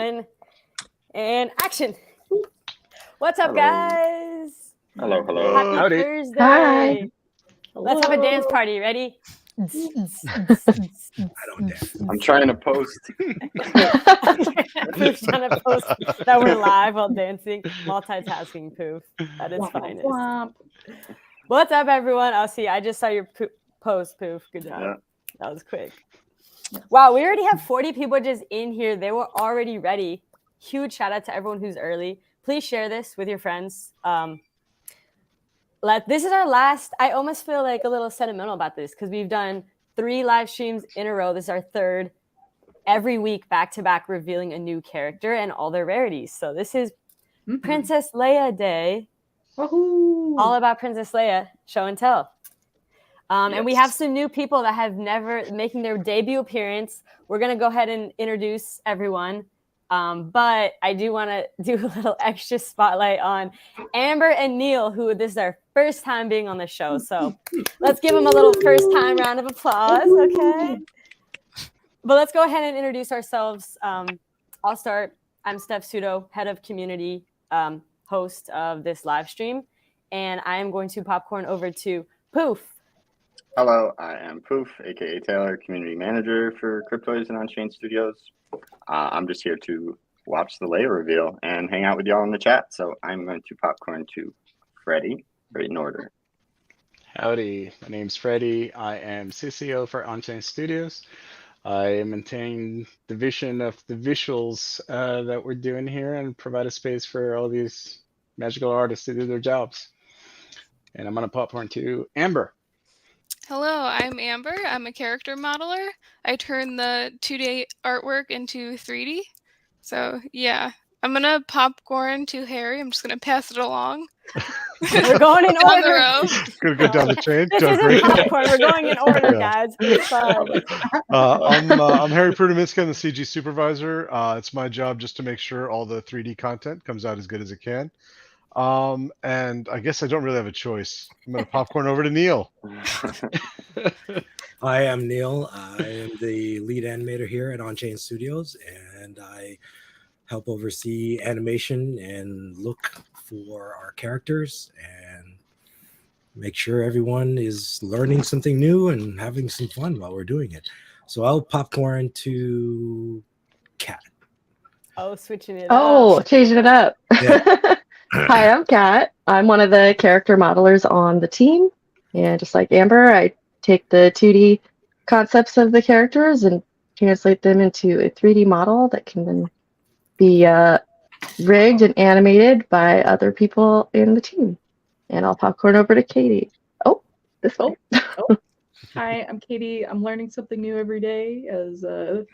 1, and action. What's up, guys? Hello. Happy Howdy. Thursday. Hi. Let's have a dance party. Ready? I don't dance. I'm trying to post. Poof's trying to post that we're live while dancing. Multitasking, Poof. That is finest. What's up, everyone? Oh, see, I just saw your post, Poof. Good job. Yeah. That was quick. Wow, we already have 40 people just in here. They were already ready. Huge shout out to everyone who's early. Please share this with your friends. This is our last. I almost feel like a little sentimental about this because we've done 3 live streams in a row. This is our 3rd every week back to back, revealing a new character and all their rarities. So this is Princess Leia Day. Woohoo! All about Princess Leia, show and tell. Yes. And we have some new people that have never making their debut appearance. We're going to go ahead and introduce everyone. But I do want to do a little extra spotlight on Amber and Neil, who this is their first time being on the show. So let's give them a little first time round of applause. Okay. But let's go ahead and introduce ourselves. I'll start. I'm Steph Sudo, head of community, host of this live stream. And I am going to popcorn over to Poof. Hello, I am Poof, aka Taylor, community manager for Cryptoys and On-Chain Studios. I'm just here to watch the Leia reveal and hang out with y'all in the chat. So I'm going to popcorn to Freddie, right in order. Howdy, my name's Freddie. I am CCO for On-Chain Studios. I maintain the vision of the visuals that we're doing here and provide a space for all these magical artists to do their jobs. And I'm going to popcorn to Amber. Hello, I'm Amber. I'm a character modeler. I turn the 2D artwork into 3D. So yeah, I'm gonna popcorn to Harry. I'm just gonna pass it along. We're going in Down the order. row. Gonna go down the chain. This isn't popcorn. We're going in order, guys. It's fine. I'm Harry Prudeminska, I'm the CG supervisor. It's my job just to make sure all the 3D content comes out as good as it can. And I guess I don't really have a choice. I'm going to popcorn over to Neil. Hi, I'm Neil. I am the lead animator here at On-Chain Studios, and I help oversee animation and look for our characters and make sure everyone is learning something new and having some fun while we're doing it. So I'll popcorn to Kat. Oh, switching it up. Changing it up. Yeah. Hi, I'm Kat. I'm one of the character modelers on the team. And just like Amber, I take the 2D concepts of the characters and translate them into a 3D model that can then be rigged and animated by other people in the team. And I'll popcorn over to Katie. Oh, this way. Hi, I'm Katie. I'm learning something new every day as a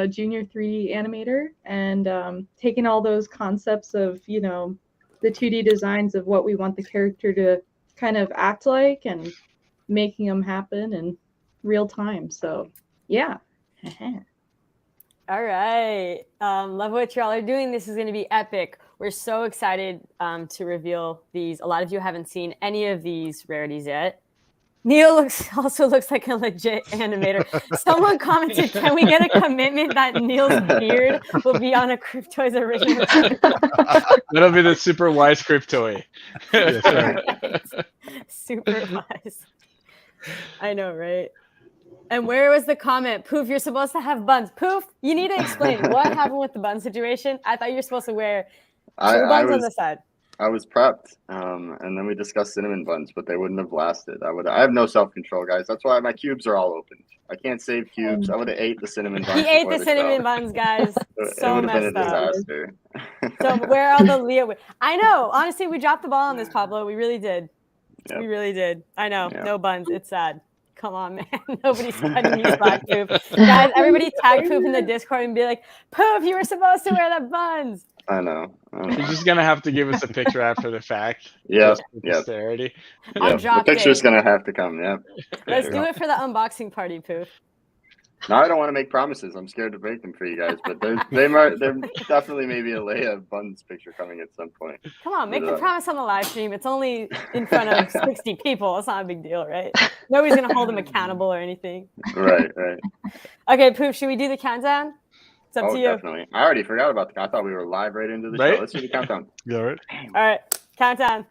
junior 3D animator and taking all those concepts of, you know, the 2D designs of what we want the character to kind of act like and making them happen in real time. So, yeah. All right. Love what y'all are doing. This is going to be epic. We're so excited to reveal these. A lot of you haven't seen any of these rarities yet. Neil also looks like a legit animator. Someone commented, can we get a commitment that Neil's beard will be on a Cryptoys original? That'll be the super wise Cryptoy. That's right. Super wise. I know, right? And where was the comment? Poof, you're supposed to have buns. Poof, you need to explain what happened with the bun situation. I thought you were supposed to wear 2 buns on the side. I was prepped, and then we discussed cinnamon buns, but they wouldn't have lasted. I have no self-control, guys. That's why my cubes are all open. I can't save cubes. I would have ate the cinnamon buns. He ate the cinnamon buns, guys. So it would have been a messed disaster. So where are all the Leah? I know. Honestly, we dropped the ball on this, Pablo. We really did. Yep. We really did. I know. Yep. No buns. It's sad. Come on, man. Nobody's fighting you, Black Poop. Guys, everybody tag Poop in the Discord and be like, Poop, you were supposed to wear the buns. I know. You're just going to have to give us a picture after the fact. Yeah. Posterity. The picture's going to have to come. Yep. Let's do it for the unboxing party, Poop. No, I don't want to make promises. I'm scared to break them for you guys, but there definitely may be a Leia buns picture coming at some point. Come on, make the promise on the live stream. It's only in front of 60 people. It's not a big deal, right? Nobody's going to hold them accountable or anything. Right. Okay, Poop, should we do the countdown? It's up Oh, to you. definitely. I already forgot about the. I thought we were live right into the show. Right? Let's do the countdown. Yeah, right. Damn. All right, countdown.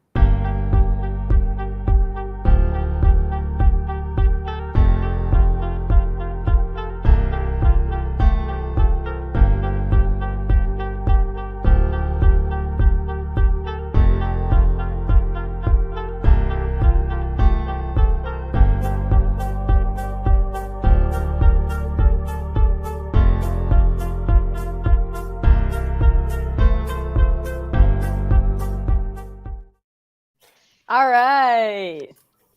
All right.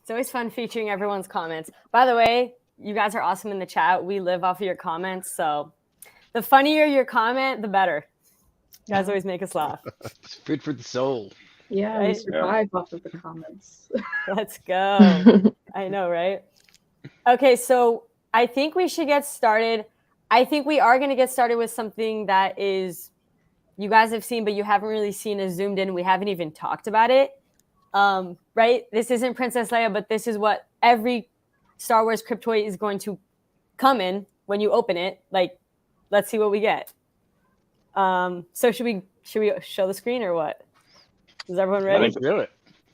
It's always fun featuring everyone's comments. By the way, you guys are awesome in the chat. We live off of your comments. So the funnier your comment, the better. You guys always make us laugh. It's food for the soul. Yeah, Right? we survive off of the comments. Let's go. I know, right? Okay, so I think we should get started. I think we are going to get started with something that is you guys have seen, but you haven't really seen as zoomed in. We haven't even talked about it. Right? This isn't Princess Leia, but this is what every Star Wars Cryptoid is going to come in when you open it. Like, let's see what we get. So should we show the screen or what? Is everyone ready? Let's do it.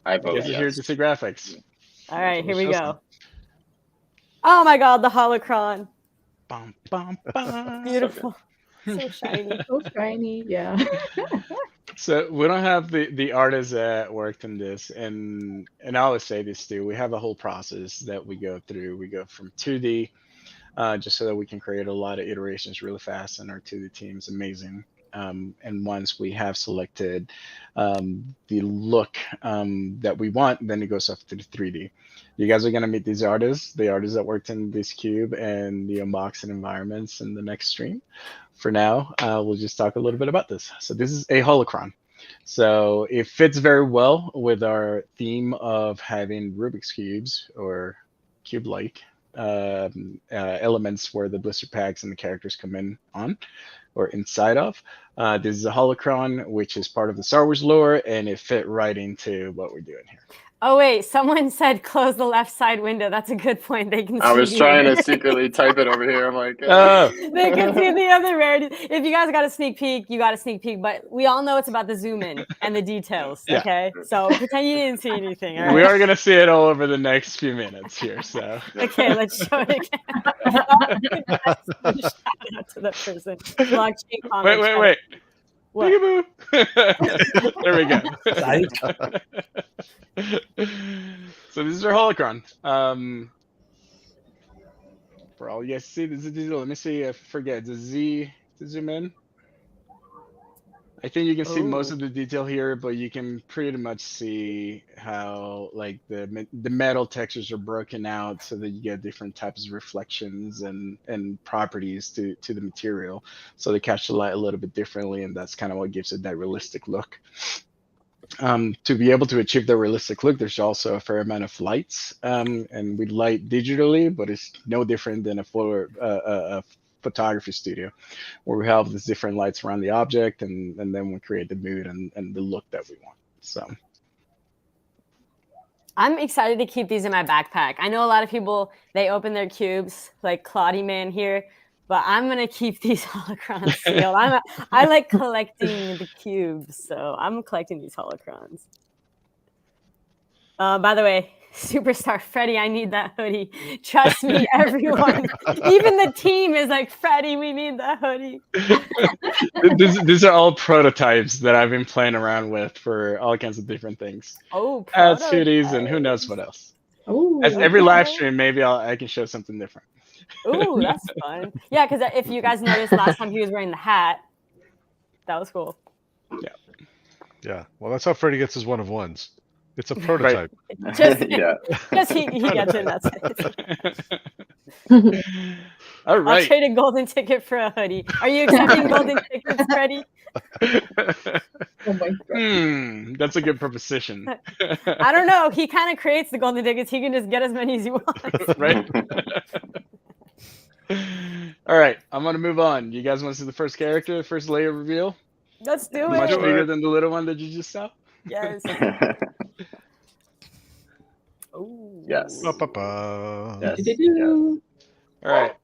I I vote guess you're here yes. to see graphics. All right, here we Show go. some. Oh my God, the holocron. Bum, bum, bum. Beautiful. So shiny. So shiny, yeah. So we don't have the artists that worked on this, and I always say this too. We have a whole process that we go through. We go from 2D, just so that we can create a lot of iterations really fast, and our 2D team is amazing. And once we have selected the look that we want, then it goes off to the 3D. You guys are gonna meet these artists, the artists that worked in this cube and the unboxing environments in the next stream. For now, we'll just talk a little bit about this. So this is a holocron. So it fits very well with our theme of having Rubik's cubes or cube-like elements where the blister packs and the characters come in on or inside of. This is a holocron, which is part of the Star Wars lore, and it fit right into what we're doing here. Oh wait, someone said close the left side window. That's a good point. They can. I was see trying you. to secretly type it over here. I'm like, They can see the other rarities. If you guys got a sneak peek, you got a sneak peek. But we all know it's about the zoom in and the details. Yeah. Okay, so pretend you didn't see anything. All right? We are gonna see it all over the next few minutes here. So Okay, let's show it again. Shout out to the person. Blockchain comment. wait. What? Peekaboo. There we go. So this is our holocron. For all you guys see, this is digital. Let me see. I forget the Z to zoom in. I think you can see most of the detail here, but you can pretty much see how like the metal textures are broken out so that you get different types of reflections and properties to the material. So they catch the light a little bit differently, and that's kind of what gives it that realistic look. To be able to achieve the realistic look, there's also a fair amount of lights, and we light digitally, but it's no different than a photography studio where we have these different lights around the object, and then we create the mood and the look that we want. So I'm excited to keep these in my backpack. I know a lot of people, they open their cubes, like Claudie Man here, but I'm going to keep these holocrons sealed. I like collecting the cubes, so I'm collecting these holocrons. By the way, Superstar Freddy, I need that hoodie. Trust me, everyone. Even the team is like, Freddy, we need that hoodie. These are all prototypes that I've been playing around with for all kinds of different things. Oh, Ads, hoodies, and who knows what else. Oh, As every live stream, maybe I can show something different. Ooh, that's fun. Yeah, because if you guys noticed last time he was wearing the hat, that was cool. Yeah. Well, that's how Freddy gets his one of ones. It's a prototype. Just he gets in, that's it. All right. I'll trade a golden ticket for a hoodie. Are you accepting golden tickets, Freddy? Oh my God. That's a good proposition. I don't know. He kind of creates the golden tickets. He can just get as many as he wants. Right? All right. I'm going to move on. You guys want to see the first character, the first layer reveal? Let's do Much it. bigger than the little one that you just saw? Yes. Ooh. Yes. Ba-ba-ba. Yes. Do-do-do. All right.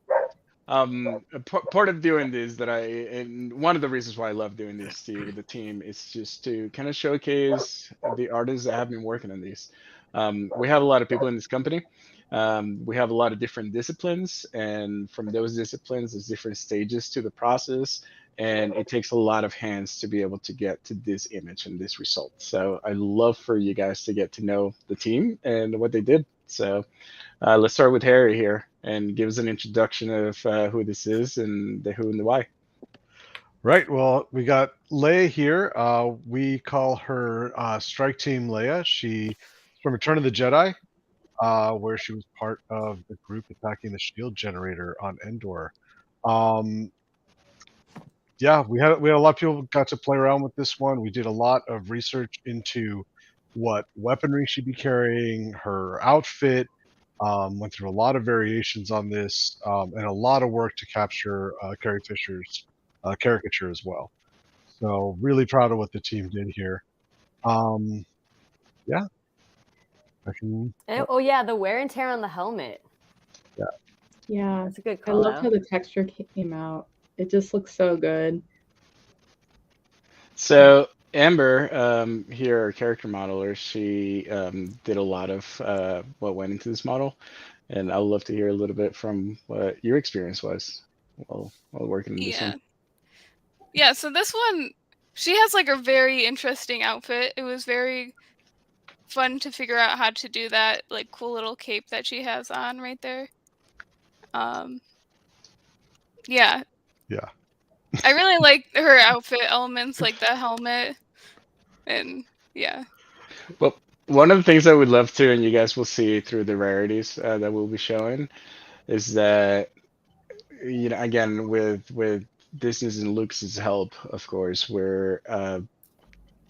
Part of doing this and one of the reasons why I love doing this too with the team is just to kind of showcase the artists that have been working on these. We have a lot of people in this company. We have a lot of different disciplines, and from those disciplines, there's different stages to the process, and it takes a lot of hands to be able to get to this image and this result. So I love for you guys to get to know the team and what they did. So let's start with Harry here and give us an introduction of who this is and the who and the why. Right. Well, we got Leia here. We call her Strike Team Leia. She's from Return of the Jedi, where she was part of the group attacking the shield generator on Endor. Yeah, we had a lot of people got to play around with this one. We did a lot of research into what weaponry she'd be carrying, her outfit. Went through a lot of variations on this, and a lot of work to capture Carrie Fisher's caricature as well. So really proud of what the team did here. Yeah. Oh yeah, the wear and tear on the helmet. Yeah, That's a good I call love out. how the texture came out. It just looks so good. So Amber, here, our character modeler, she did a lot of what went into this model, and I'd love to hear a little bit from what your experience was while working on this one. Yeah, so this one, she has like a very interesting outfit. It was very fun to figure out how to do that like cool little cape that she has on right there. Yeah. Yeah. I really like her outfit elements, like the helmet, and yeah. Well, one of the things I would love to, and you guys will see through the rarities that we'll be showing, is that, you know, again, with Disney's and Lucas's help, of course, we're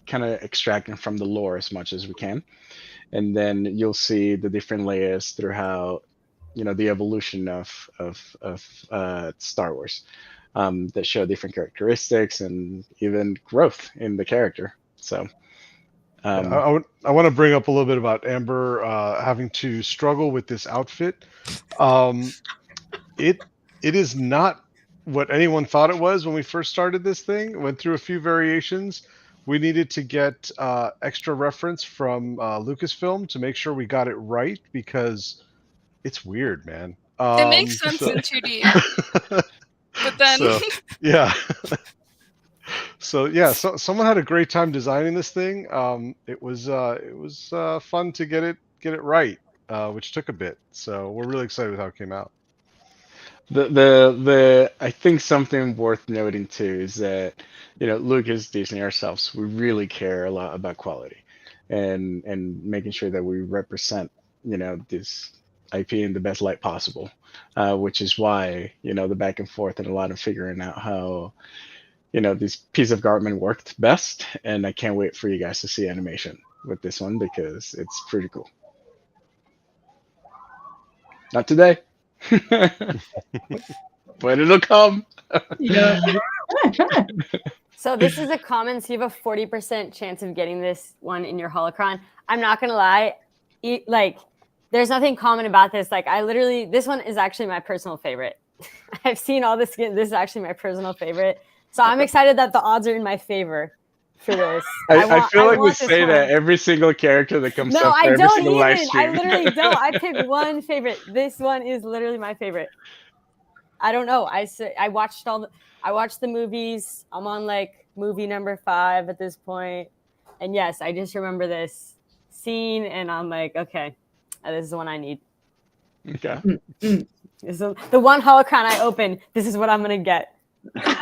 kind of extracting from the lore as much as we can, and then you'll see the different layers through how, you know, the evolution of Star Wars that show different characteristics and even growth in the character. So. I want to bring up a little bit about Amber having to struggle with this outfit. It is not what anyone thought it was when we first started this thing. Went through a few variations. We needed to get extra reference from Lucasfilm to make sure we got it right, because it's weird, man. It makes sense in 2D. But then yeah. So yeah, someone had a great time designing this thing. It was fun to get it right, which took a bit. So we're really excited with how it came out. The I think something worth noting too is that, you know, Lucas, Disney, ourselves, we really care a lot about quality and making sure that we represent, you know, this IP in the best light possible, which is why, you know, the back and forth and a lot of figuring out how, you know, this piece of garment worked best. And I can't wait for you guys to see animation with this one because it's pretty cool. Not today. But it'll come. Yeah. So this is a common, so you have a 40% chance of getting this one in your holocron. I'm not gonna lie, like there's nothing common about this. Like this one is actually my personal favorite. I've seen all the skin. This is actually my personal favorite. So I'm excited that the odds are in my favor for this. I feel like we say that every single character that comes up for every single live stream. I literally don't. I picked one favorite. This one is literally my favorite. I don't know. I watched the movies. I'm on like movie number 5 at this point. And yes, I just remember this scene and I'm like, okay, this is the one I need. Okay. This is the one holocron I open. This is what I'm going to get.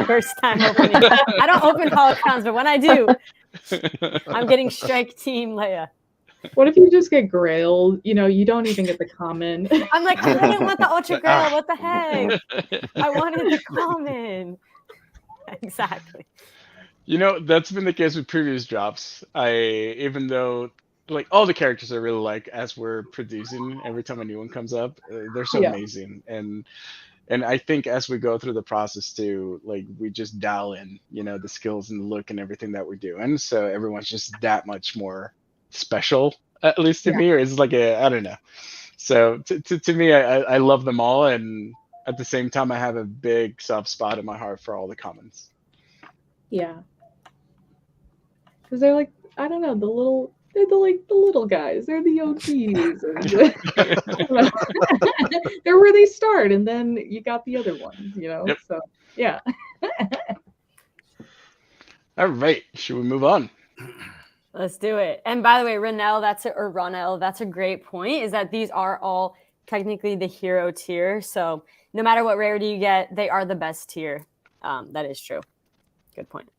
First time opening. I don't open holocrons, but when I do, I'm getting Strike Team Leia. What if you just get grail? You know, you don't even get the common. I'm like, I didn't want the ultra grail. What the heck? I wanted the common. Exactly. You know, that's been the case with previous drops. Even though like all the characters I really like as we're producing every time a new one comes up, they're so amazing. And I think as we go through the process too, like we just dial in, you know, the skills and the look and everything that we're doing. So everyone's just that much more special, at least to me, or it's like I don't know. So to me, I love them all, and at the same time, I have a big soft spot in my heart for all the commons. Yeah. Because they're like, I don't know, they're the little guys. They're the OGs. And I don't know. They're where they start, and then you got the other ones, you know? Yep. So, yeah. All right, should we move on? Let's do it. And by the way, Ronel, that's a great point, is that these are all technically the hero tier. So no matter what rarity you get, they are the best tier. That is true. Good point.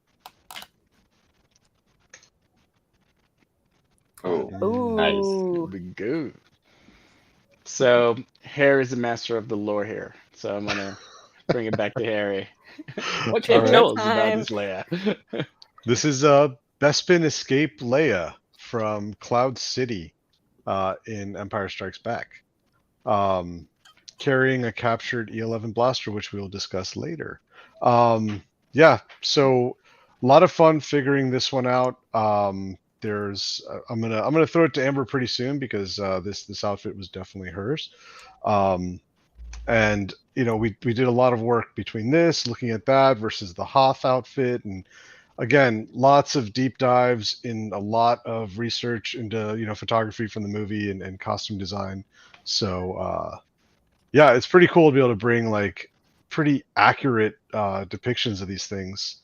Oh, nice. Ooh. Here we go. So Harry is the master of the lore here. So I'm gonna bring it back to Harry. What can you All tell right. us about this Leia? This is Bespin Escape Leia from Cloud City in Empire Strikes Back, carrying a captured E11 blaster, which we will discuss later. Yeah, so a lot of fun figuring this one out. There's I'm gonna throw it to Amber pretty soon because this outfit was definitely hers. And you know, we did a lot of work between this, looking at that versus the Hoth outfit, and again, lots of deep dives in a lot of research into, you know, photography from the movie and costume design. So yeah, it's pretty cool to be able to bring like pretty accurate depictions of these things.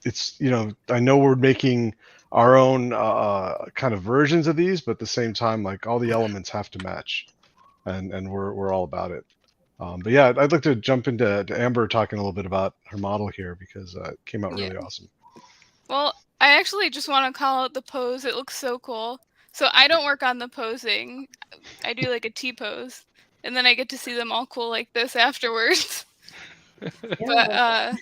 It's, you know, I know we're making our own kind of versions of these, but at the same time, like all the elements have to match, and we're all about it. But yeah, I'd like to jump into Amber talking a little bit about her model here because it came out really awesome. Well, I actually just want to call out the pose. It looks so cool. So I don't work on the posing. I do like a T-pose. And then I get to see them all cool like this afterwards. But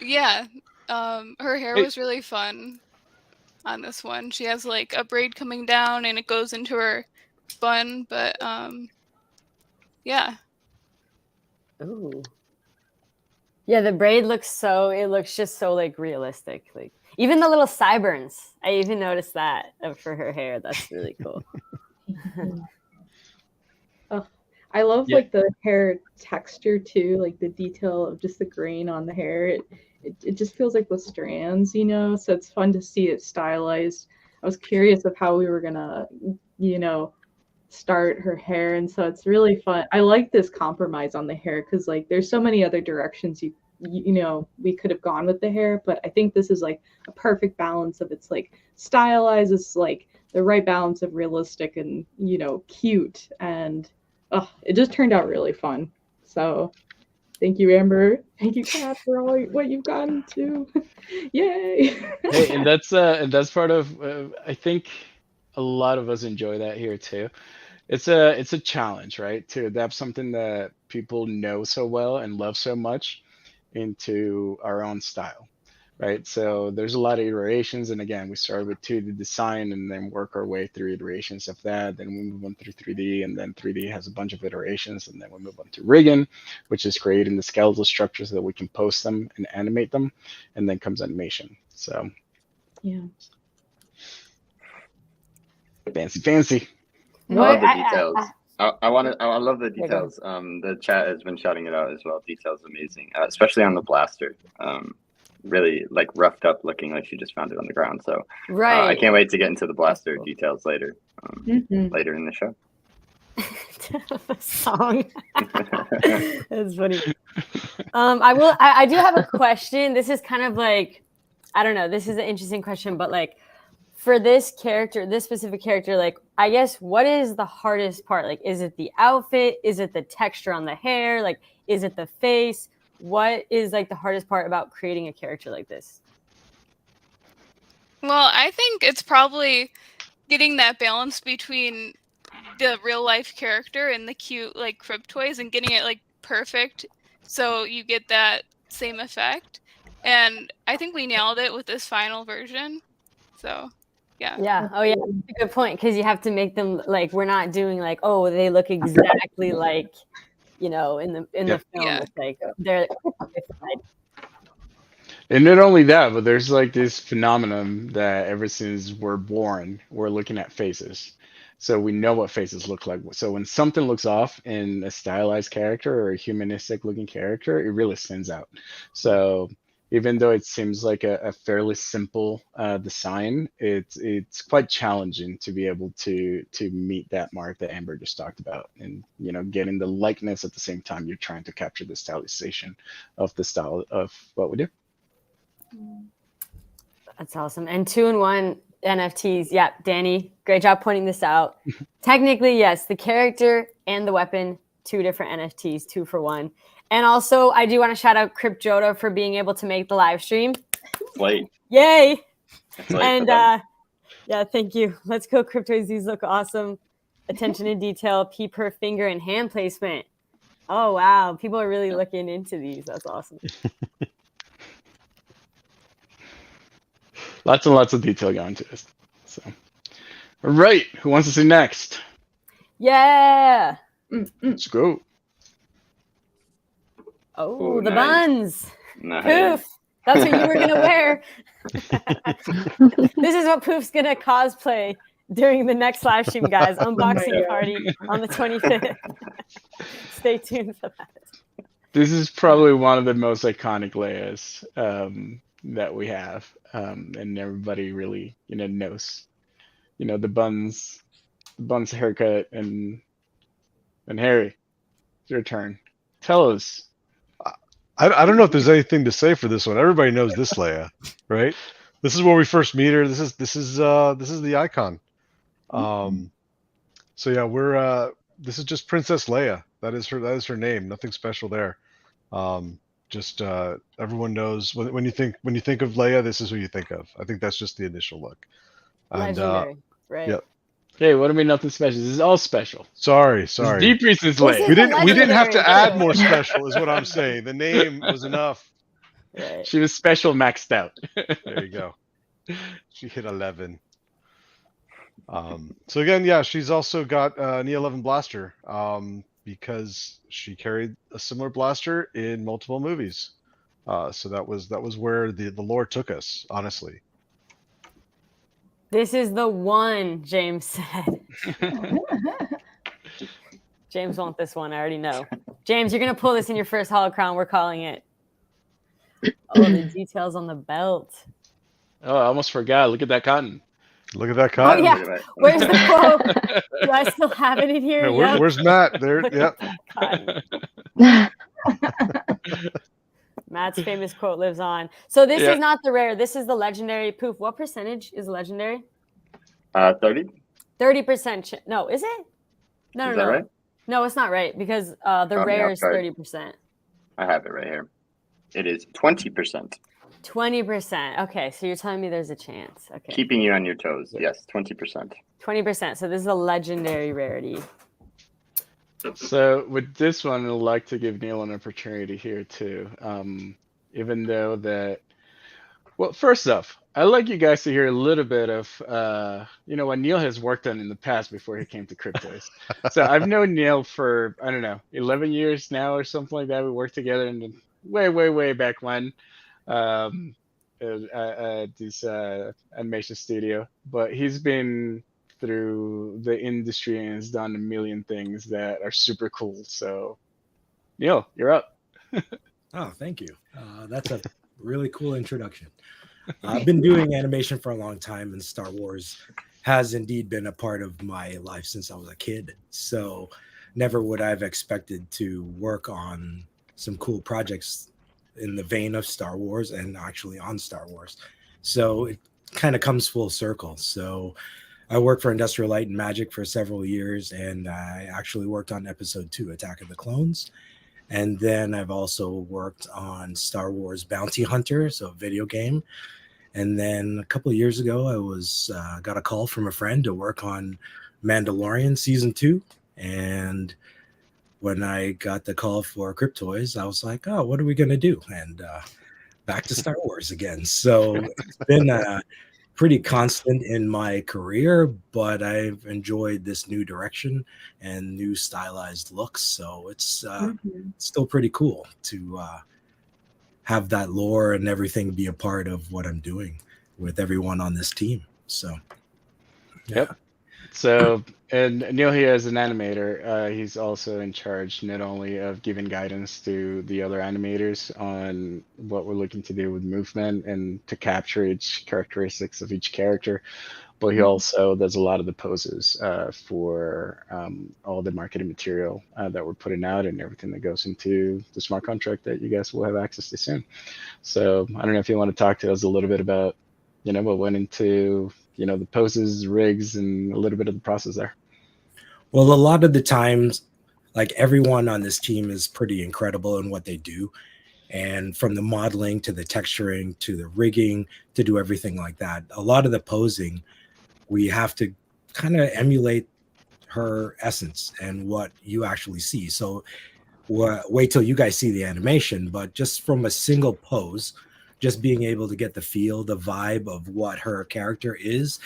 yeah, her hair was really fun on this one. She has like a braid coming down and it goes into her bun. But yeah. Ooh. Yeah, the braid looks just so like realistic. Like even the little sideburns. I even noticed that for her hair. That's really cool. I love like the hair texture too, like the detail of just the grain on the hair. It just feels like the strands, you know, so it's fun to see it stylized. I was curious of how we were gonna, you know, start her hair, and so it's really fun. I like this compromise on the hair because like there's so many other directions you know we could have gone with the hair, but I think this is like a perfect balance of it's like stylized, it's like the right balance of realistic and, you know, cute, and it just turned out really fun. So thank you, Amber. Thank you, Kat, for all what you've gotten to. Yay! Hey, and that's part of I think a lot of us enjoy that here too. It's a challenge, right? To adapt something that people know so well and love so much into our own style, right? So there's a lot of iterations, and again, we started with 2D design and then work our way through iterations of that. Then we move on through 3D, and then 3D has a bunch of iterations, and then we move on to rigging, which is creating the skeletal structures so that we can post them and animate them, and then comes animation. So yeah, fancy. I love the details. I love the details. The chat has been shouting it out as well. Details amazing, especially on the blaster. Really like roughed up, looking like she just found it on the ground. So I can't wait to get into the blaster details later, later in the show. The song. That's funny. I do have a question. This is kind of like, I don't know. This is an interesting question, but like for this character, this specific character, like I guess what is the hardest part? Like, is it the outfit? Is it the texture on the hair? Like, is it the face? What is like the hardest part about creating a character like this? Well, I think it's probably getting that balance between the real life character and the cute like crib toys and getting it like perfect so you get that same effect. And I think we nailed it with this final version. So yeah. Oh yeah, that's a good point, because you have to make them like, we're not doing like, oh, they look exactly like, you know, in the film. It's like they're and not only that, but there's like this phenomenon that ever since we're born, we're looking at faces. So we know what faces look like. So when something looks off in a stylized character or a humanistic looking character, it really stands out. So even though it seems like a fairly simple design, it's quite challenging to be able to meet that mark that Amber just talked about, and getting the likeness at the same time you're trying to capture the stylization of the style of what we do. That's awesome. And 2-in-1 NFTs. Yeah, Danny, great job pointing this out. Technically, yes, the character and the weapon, 2 different NFTs, 2 for 1. And also, I do want to shout out Crypt Joda for being able to make the live stream. Late. Yay! It's late And for them. yeah, thank you. Let's go, Cryptoids. These look awesome. Attention to detail, P per finger, and hand placement. Oh, wow. People are really looking into these. That's awesome. Lots and lots of detail going to this. So, all right, who wants to see next? Yeah. Let's go. Oh, Ooh, the nice. buns. Nice. Poof. That's what you were going to wear. This is what Poof's going to cosplay during the next live stream, guys. Unboxing God. party on the 25th. Stay tuned for that. This is probably one of the most iconic Leias that we have, and everybody really knows. The buns haircut, and Harry, it's your turn. Tell us. I don't know if there's anything to say for this one. Everybody knows this Leia, right? This is where we first meet her. This is the icon. So yeah, this is just Princess Leia. That is her name. Nothing special there. Just everyone knows when you think of Leia, this is who you think of. I think that's just the initial look. And Legendary, right? Yep. Hey, what do you mean nothing special? This is all special. Sorry. It's deep reasons This Leia. is We didn't have to legendary. add more special, is what I'm saying. The name was enough. Right. She was special maxed out. There you go. She hit 11. So again, yeah, she's also got an E11 blaster because she carried a similar blaster in multiple movies. So that was where the lore took us, honestly. This is the one, James said. James wants this one. I already know. James, you're going to pull this in your first holocron. We're calling it. Oh, the details on the belt. Oh, I almost forgot. Look at that cotton. Look at that cotton. yeah. Look at that. Where's the quote? Do I still have it in here? Yeah, Yep. where's Matt? There. Look Yep. at that cotton. Matt's famous quote lives on. So this is not the rare. This is the legendary. Poof. What percentage is legendary? 30. 30%. No, is it? No, Is no, that no. right? No, it's not right because the rare is 30%. I have it right here. It is 20%. 20%. Okay, so you're telling me there's a chance. Okay. Keeping you on your toes. Yes, 20%. 20%. So this is a legendary rarity. So with this one, I'd like to give Neil an opportunity here too. Even though that, well, first off, I'd like you guys to hear a little bit of, what Neil has worked on in the past before he came to Cryptos. So I've known Neil for, 11 years now or something like that. We worked together in the way back when. This animation studio, but he's been through the industry and has done a million things that are super cool. So, Neil, you're up. Oh, thank you. That's a really cool introduction. I've been doing animation for a long time, and Star Wars has indeed been a part of my life since I was a kid. So never would I have expected to work on some cool projects in the vein of Star Wars and actually on Star Wars. So it kind of comes full circle. So I worked for Industrial Light and Magic for several years, and I actually worked on episode 2, Attack of the Clones. And then I've also worked on Star Wars Bounty Hunter, so a video game. And then a couple of years ago, I was got a call from a friend to work on Mandalorian season 2. And when I got the call for Cryptoids, I was like, oh, what are we going to do? And back to Star Wars again. So it's been pretty constant in my career, but I've enjoyed this new direction and new stylized looks. So it's still pretty cool to have that lore and everything be a part of what I'm doing with everyone on this team. So, yeah. Yep. So, and Neil here as an animator, he's also in charge not only of giving guidance to the other animators on what we're looking to do with movement and to capture each characteristics of each character, but he also does a lot of the poses for all the marketing material that we're putting out and everything that goes into the smart contract that you guys will have access to soon. So I don't know if you want to talk to us a little bit about, what went into, the poses, rigs, and a little bit of the process there. Well, a lot of the times, like everyone on this team is pretty incredible in what they do. And from the modeling to the texturing to the rigging to do everything like that, a lot of the posing, we have to kind of emulate her essence and what you actually see. So wait till you guys see the animation, but just from a single pose, just being able to get the feel, the vibe of what her character is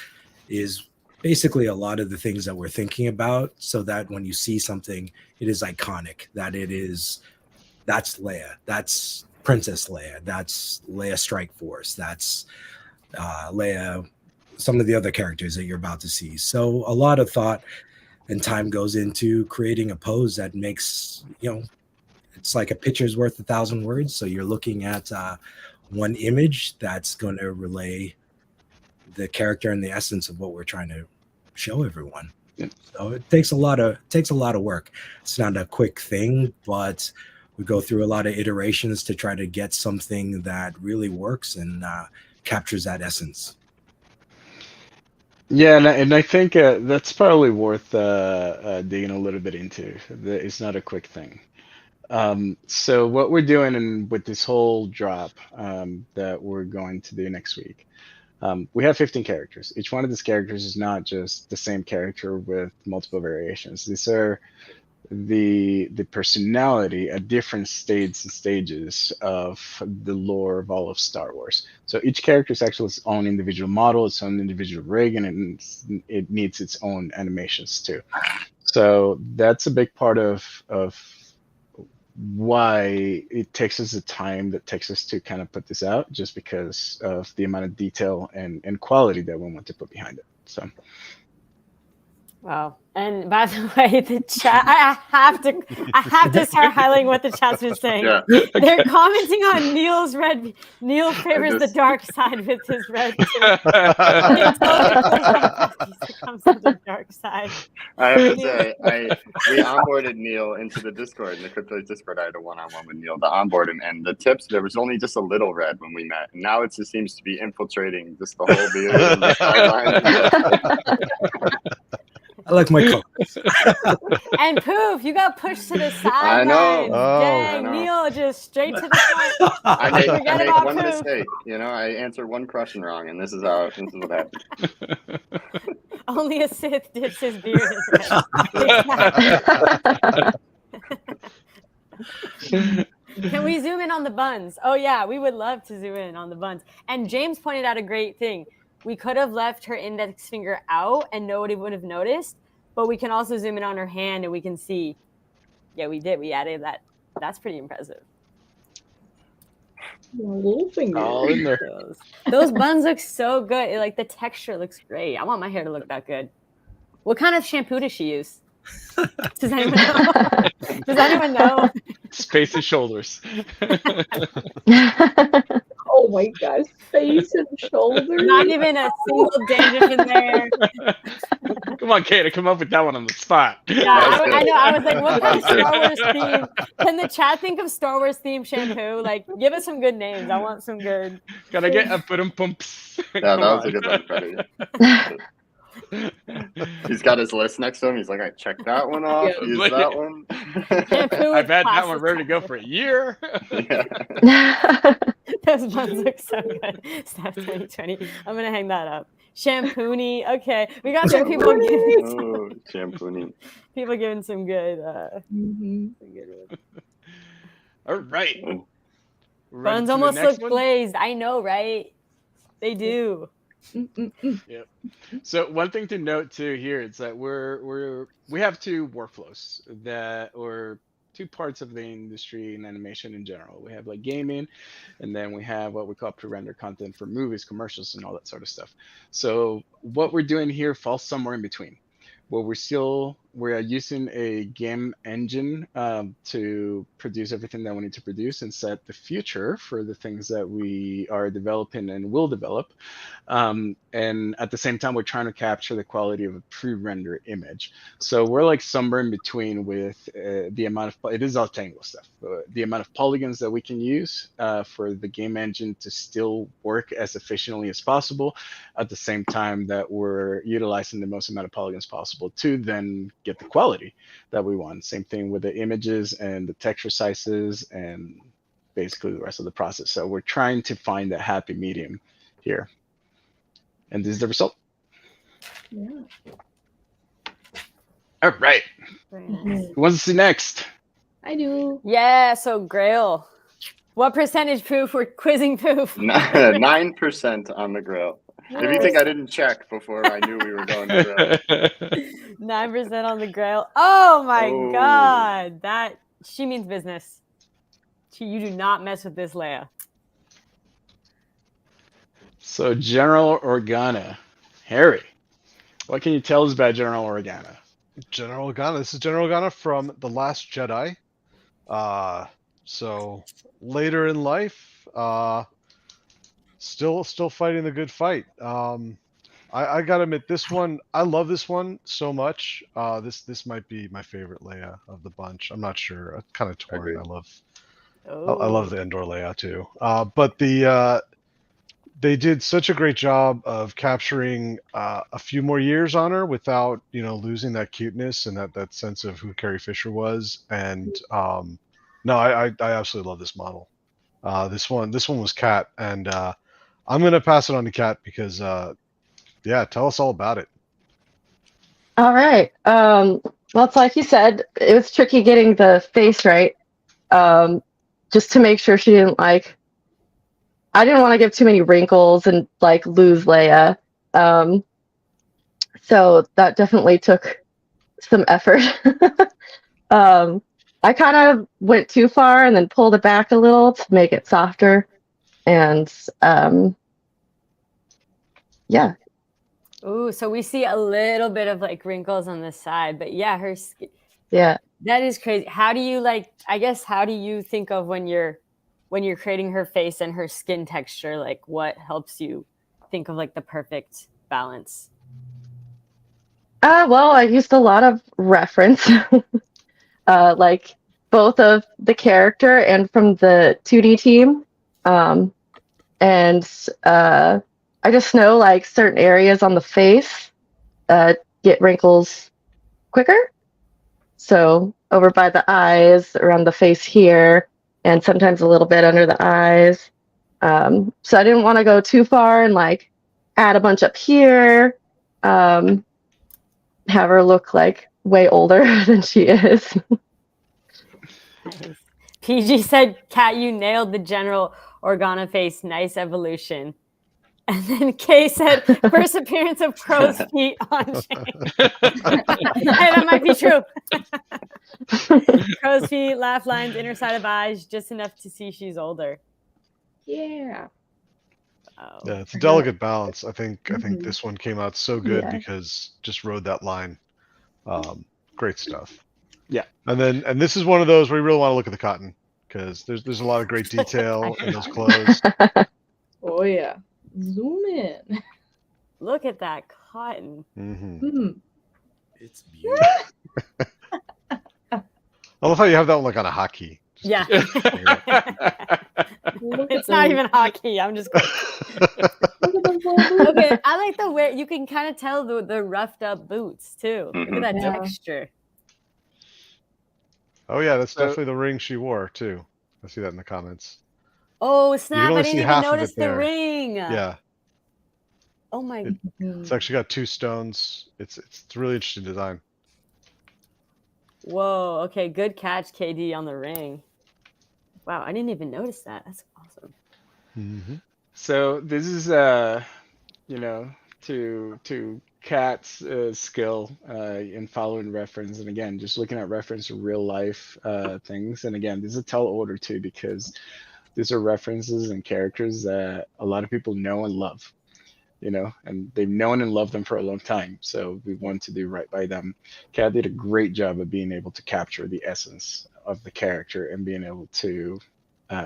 basically a lot of the things that we're thinking about, so that when you see something, it is iconic, that's Leia, that's Princess Leia, that's Leia Strike Force, that's Leia, some of the other characters that you're about to see. So a lot of thought and time goes into creating a pose that makes, it's like a picture's worth 1,000 words. So you're looking at one image that's going to relay the character and the essence of what we're trying to show everyone. So it takes a lot of work. It's not a quick thing, but we go through a lot of iterations to try to get something that really works and captures that essence. Yeah, and I think that's probably worth digging a little bit into. It's not a quick thing. So what we're doing with this whole drop that we're going to do next week, we have 15 characters. Each one of these characters is not just the same character with multiple variations. These are the personality at different stages of the lore of all of Star Wars. So each character is actually its own individual model, its own individual rig, and it needs its own animations too. So that's a big part of why it takes us the time that takes us to kind of put this out, just because of the amount of detail and quality that we want to put behind it. So. Wow. And by the way, the chat, I have to start highlighting what the chat's been saying. Yeah. They're commenting on Neil's red. Neil favors the dark side with his red too. He totally comes to the dark side. I have to say, we onboarded Neil into the Discord, in the Crypto's Discord. I had a one-on-one with Neil to onboard him, and the tips, there was only just a little red when we met. And now it just seems to be infiltrating just the whole beard and the sidelines. I like my colors. And poof, you got pushed to the side. I know. Dang, I know. Neil just straight to the front. I make about one poof. mistake. I answer one question wrong, and this is what happened. Only a Sith dips his beard in red. Can we zoom in on the buns? Oh yeah, we would love to zoom in on the buns. And James pointed out a great thing. We could have left her index finger out and nobody would have noticed, but we can also zoom in on her hand and we can see. Yeah, we did. We added that. That's pretty impressive. Little finger. All in there. Those buns look so good. Like the texture looks great. I want my hair to look that good. What kind of shampoo does she use? Does anyone know? Does anyone know? Space and shoulders. Oh my gosh, face and shoulders. Not even a single dandruff in there. Come on, Kate, come up with that one on the spot. Yeah, I know. I was like, what kind of Star Wars theme? Can the chat think of Star Wars theme shampoo? Like, give us some good names. I want some good. Gotta get a pumps. Yeah, that was a good one, Freddie. He's got his list next to him. He's like, I checked that one off. Yeah. Use that one. I've had that one ready to go for a year. Yeah. Those buns look so good. Snap 2020. I'm gonna hang that up. Shampoonie. Okay, we got some people giving. Oh, shampooing. People giving some good. Mhm. Some good ones. All right. Buns almost look glazed. I know, right? They do. Yep. So one thing to note too here is that we have two workflows or two parts of the industry and animation in general. We have like gaming, and then we have what we call pre-render content for movies, commercials, and all that sort of stuff. So what we're doing here falls somewhere in between. we're using a game engine to produce everything that we need to produce and set the future for the things that we are developing and will develop. And at the same time, we're trying to capture the quality of a pre-rendered image. So we're like somewhere in between with the amount of, it is all Tango stuff, the amount of polygons that we can use for the game engine to still work as efficiently as possible, at the same time that we're utilizing the most amount of polygons possible to then get the quality that we want. Same thing with the images and the texture sizes and basically the rest of the process. So we're trying to find that happy medium here. And this is the result. Yeah. All right. Very nice. Who wants to see next? I do. Yeah, so Grail. What percentage Poof? We're quizzing Poof. 9% on the grill. If you think I didn't check before I knew we were going to grill. 9% on the Grail. Oh my Oh. God. That she means business. You do not mess with this, Leia. So General Organa. Harry, what can you tell us about General Organa? General Organa. This is General Organa from The Last Jedi. So later in life, still fighting the good fight. I gotta admit, this one, I love this one so much. This might be my favorite Leia of the bunch. I'm not sure. I'm kind of torn. Agreed. I love the Endor Leia too. But they did such a great job of capturing a few more years on her without, losing that cuteness and that sense of who Carrie Fisher was. And no, I absolutely love this model. This one was Kat, and I'm gonna pass it on to Kat because yeah, tell us all about it. All right. Well, it's like you said, it was tricky getting the face right. Just to make sure she didn't I didn't want to give too many wrinkles and lose Leia. So that definitely took some effort. I kind of went too far and then pulled it back a little to make it softer. And yeah. Ooh, so we see a little bit of wrinkles on the side, but yeah, her skin. Yeah. That is crazy. How do you how do you think of when you're creating her face and her skin texture? What helps you think of the perfect balance? Well, I used a lot of reference, both of the character and from the 2D team. And I just know certain areas on the face get wrinkles quicker. So over by the eyes, around the face here, and sometimes a little bit under the eyes. So I didn't want to go too far and add a bunch up here. Have her look way older than she is. PG said, Kat, you nailed the General Organa face. Nice evolution. And then Kay said, first appearance of crow's feet on chain. Hey, that might be true. Crow's feet, laugh lines, inner side of eyes, just enough to see she's older. Yeah. Oh. Yeah, it's a delicate balance. I think this one came out so good because just rode that line. Great stuff. Yeah. And this is one of those where you really want to look at the cotton because there's a lot of great detail in those clothes. Oh yeah. Zoom in. Look at that cotton. Mm-hmm. It's beautiful. I love how you have that one on a hotkey. Yeah. It's not even hockey. I'm just okay. I like the way you can kind of tell the roughed up boots too. Look at that texture. Oh yeah, that's definitely the ring she wore too. I see that in the comments. Oh snap! I didn't even half of notice it the there. ring. Yeah. Oh my. It's actually got 2 stones. It's really interesting design. Whoa. Okay. Good catch, KD, on the ring. Wow, I didn't even notice that. That's awesome. Mm-hmm. So this is to Kat's skill in following reference, and again, just looking at reference to real life things. And again, this is a tall order too because these are references and characters that a lot of people know and love. and they've known and loved them for a long time. So we want to do right by them. Kat did a great job of being able to capture the essence of the character and being able to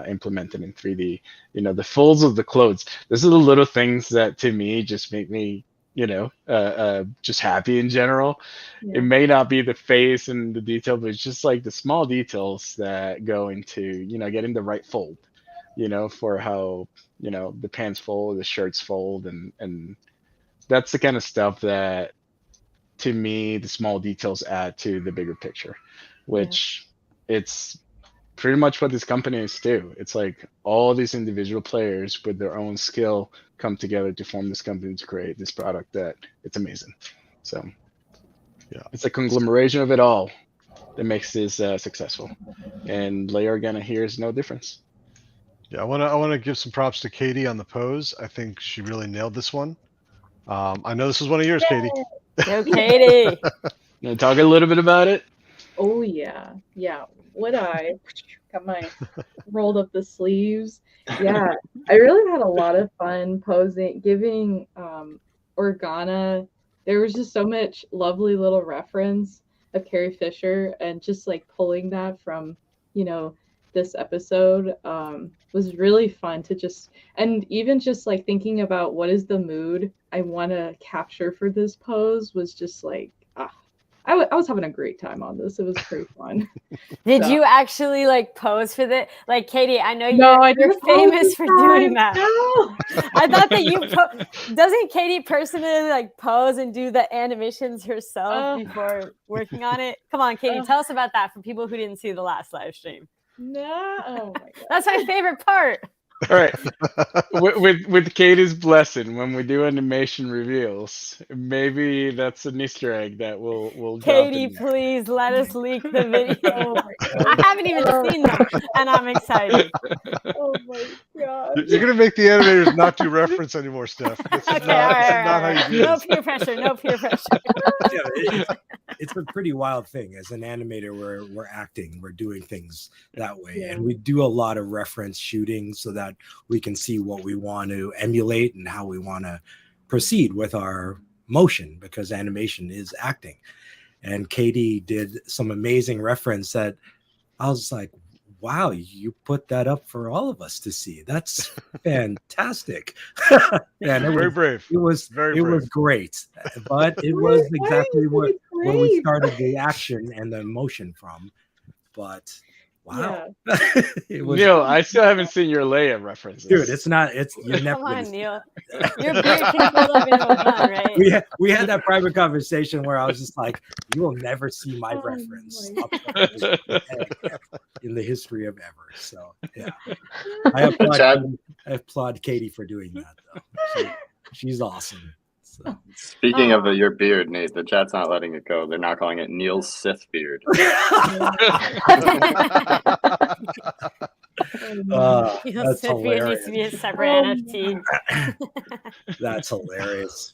implement it in 3D. The folds of the clothes. Those are the little things that to me just make me, just happy in general. Yeah. It may not be the face and the detail, but it's just like the small details that go into, getting the right fold, for how, the pants fold, the shirts fold, and that's the kind of stuff that, to me, the small details add to the bigger picture, which it's pretty much what these companies do. It's like all these individual players with their own skill come together to form this company to create this product that it's amazing. So yeah, it's a conglomeration of it all that makes this successful. And Leia Organa here is no difference. Yeah, I want to give some props to Katie on the pose. I think she really nailed this one. I know this is one of yours, Katie. Go, Katie. You want to talk a little bit about it? Oh yeah. What I got my rolled up the sleeves. Yeah, I really had a lot of fun posing, giving Organa. There was just so much lovely little reference of Carrie Fisher, and just like pulling that from this episode was really fun to just, and even just like thinking about what is the mood I want to capture for this pose was just like I was having a great time on this. It was pretty fun. Did you actually like pose for the like Katie? I know I you're didn't famous for doing that. No. I thought that you doesn't Katie personally like pose and do the animations herself before working on it? Come on, Katie, tell us about that for people who didn't see the last live stream. No, oh my God. That's my favorite part. All right. with Katie's blessing, when we do animation reveals, maybe that's an Easter egg that we'll Katie, drop in please let us leak the video. I haven't even seen them, and I'm excited. Oh my God. You're gonna make the animators not do reference anymore, Steph. This is Okay, not, all this is right, not all how right. you do No this. peer pressure. No peer pressure. It's a pretty wild thing. As an animator, we're acting, we're doing things that way, Yeah. and we do a lot of reference shooting so that we can see what we want to emulate and how we want to proceed with our motion, because animation is acting. And Katie did some amazing reference that I was like, wow, you put that up for all of us to see. That's fantastic. And Very brave. It was Very brave. was great, but it was exactly where we started the action and the emotion from. But wow, it was. Neil, I still haven't seen your Leia references. Dude, it's you're never. Come on, Neil. Your beard can fill up into a gun, right? We had that private conversation where I was just like, you will never see my reference up in the history of ever. So yeah, I applaud Katie for doing that though. She's awesome. So. Speaking of your beard, Nate, the chat's not letting it go. They're now calling it Neil's Sith beard. That's hilarious. Needs to be a separate NFT. That's hilarious.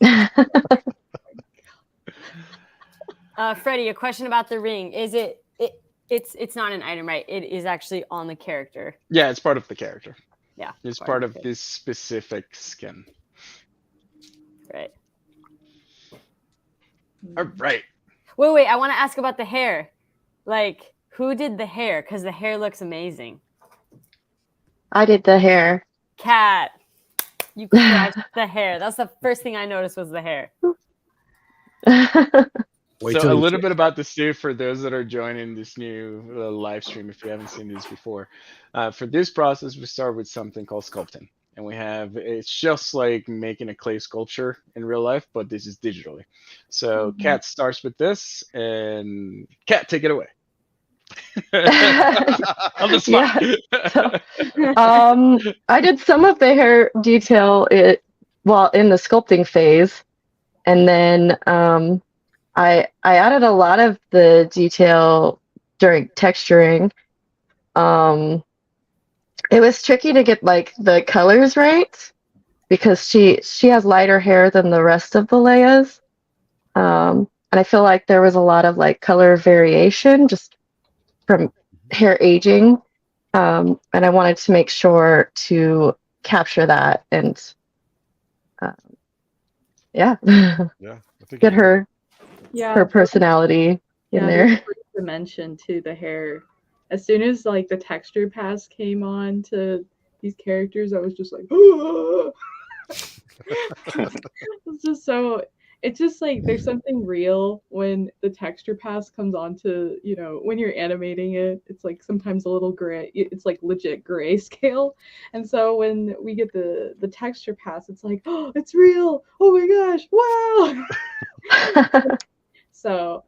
Freddie, a question about the ring. Is it's not an item, right? It is actually on the character. Yeah, it's part of the character. Yeah. It's part of this specific skin. Right. All right. Wait. I want to ask about the hair. Like, who did the hair? Because the hair looks amazing. I did the hair. Kat, you crushed the hair. That's the first thing I noticed was the hair. So a little bit about this too, for those that are joining this new live stream, if you haven't seen this before. For this process, we start with something called sculpting. And it's just like making a clay sculpture in real life, but this is digitally. So Kat starts with this, and Kat, take it away. On the spot. Yeah. So, I did some of the hair detail in the sculpting phase, and then I added a lot of the detail during texturing. It was tricky to get like the colors right because she has lighter hair than the rest of the Leias, and I feel like there was a lot of like color variation just from hair aging, and I wanted to make sure to capture that and Yeah. Yeah, I think Get you nailed Yeah, her personality in there's there. a dimension to the hair. As soon as like the texture pass came on to these characters, I was just like, it's just so. It's just like there's something real when the texture pass comes on to, you know, when you're animating it. It's like sometimes a little gray. It's like legit grayscale, and so when we get the texture pass, it's like, oh, it's real. Oh my gosh, wow. So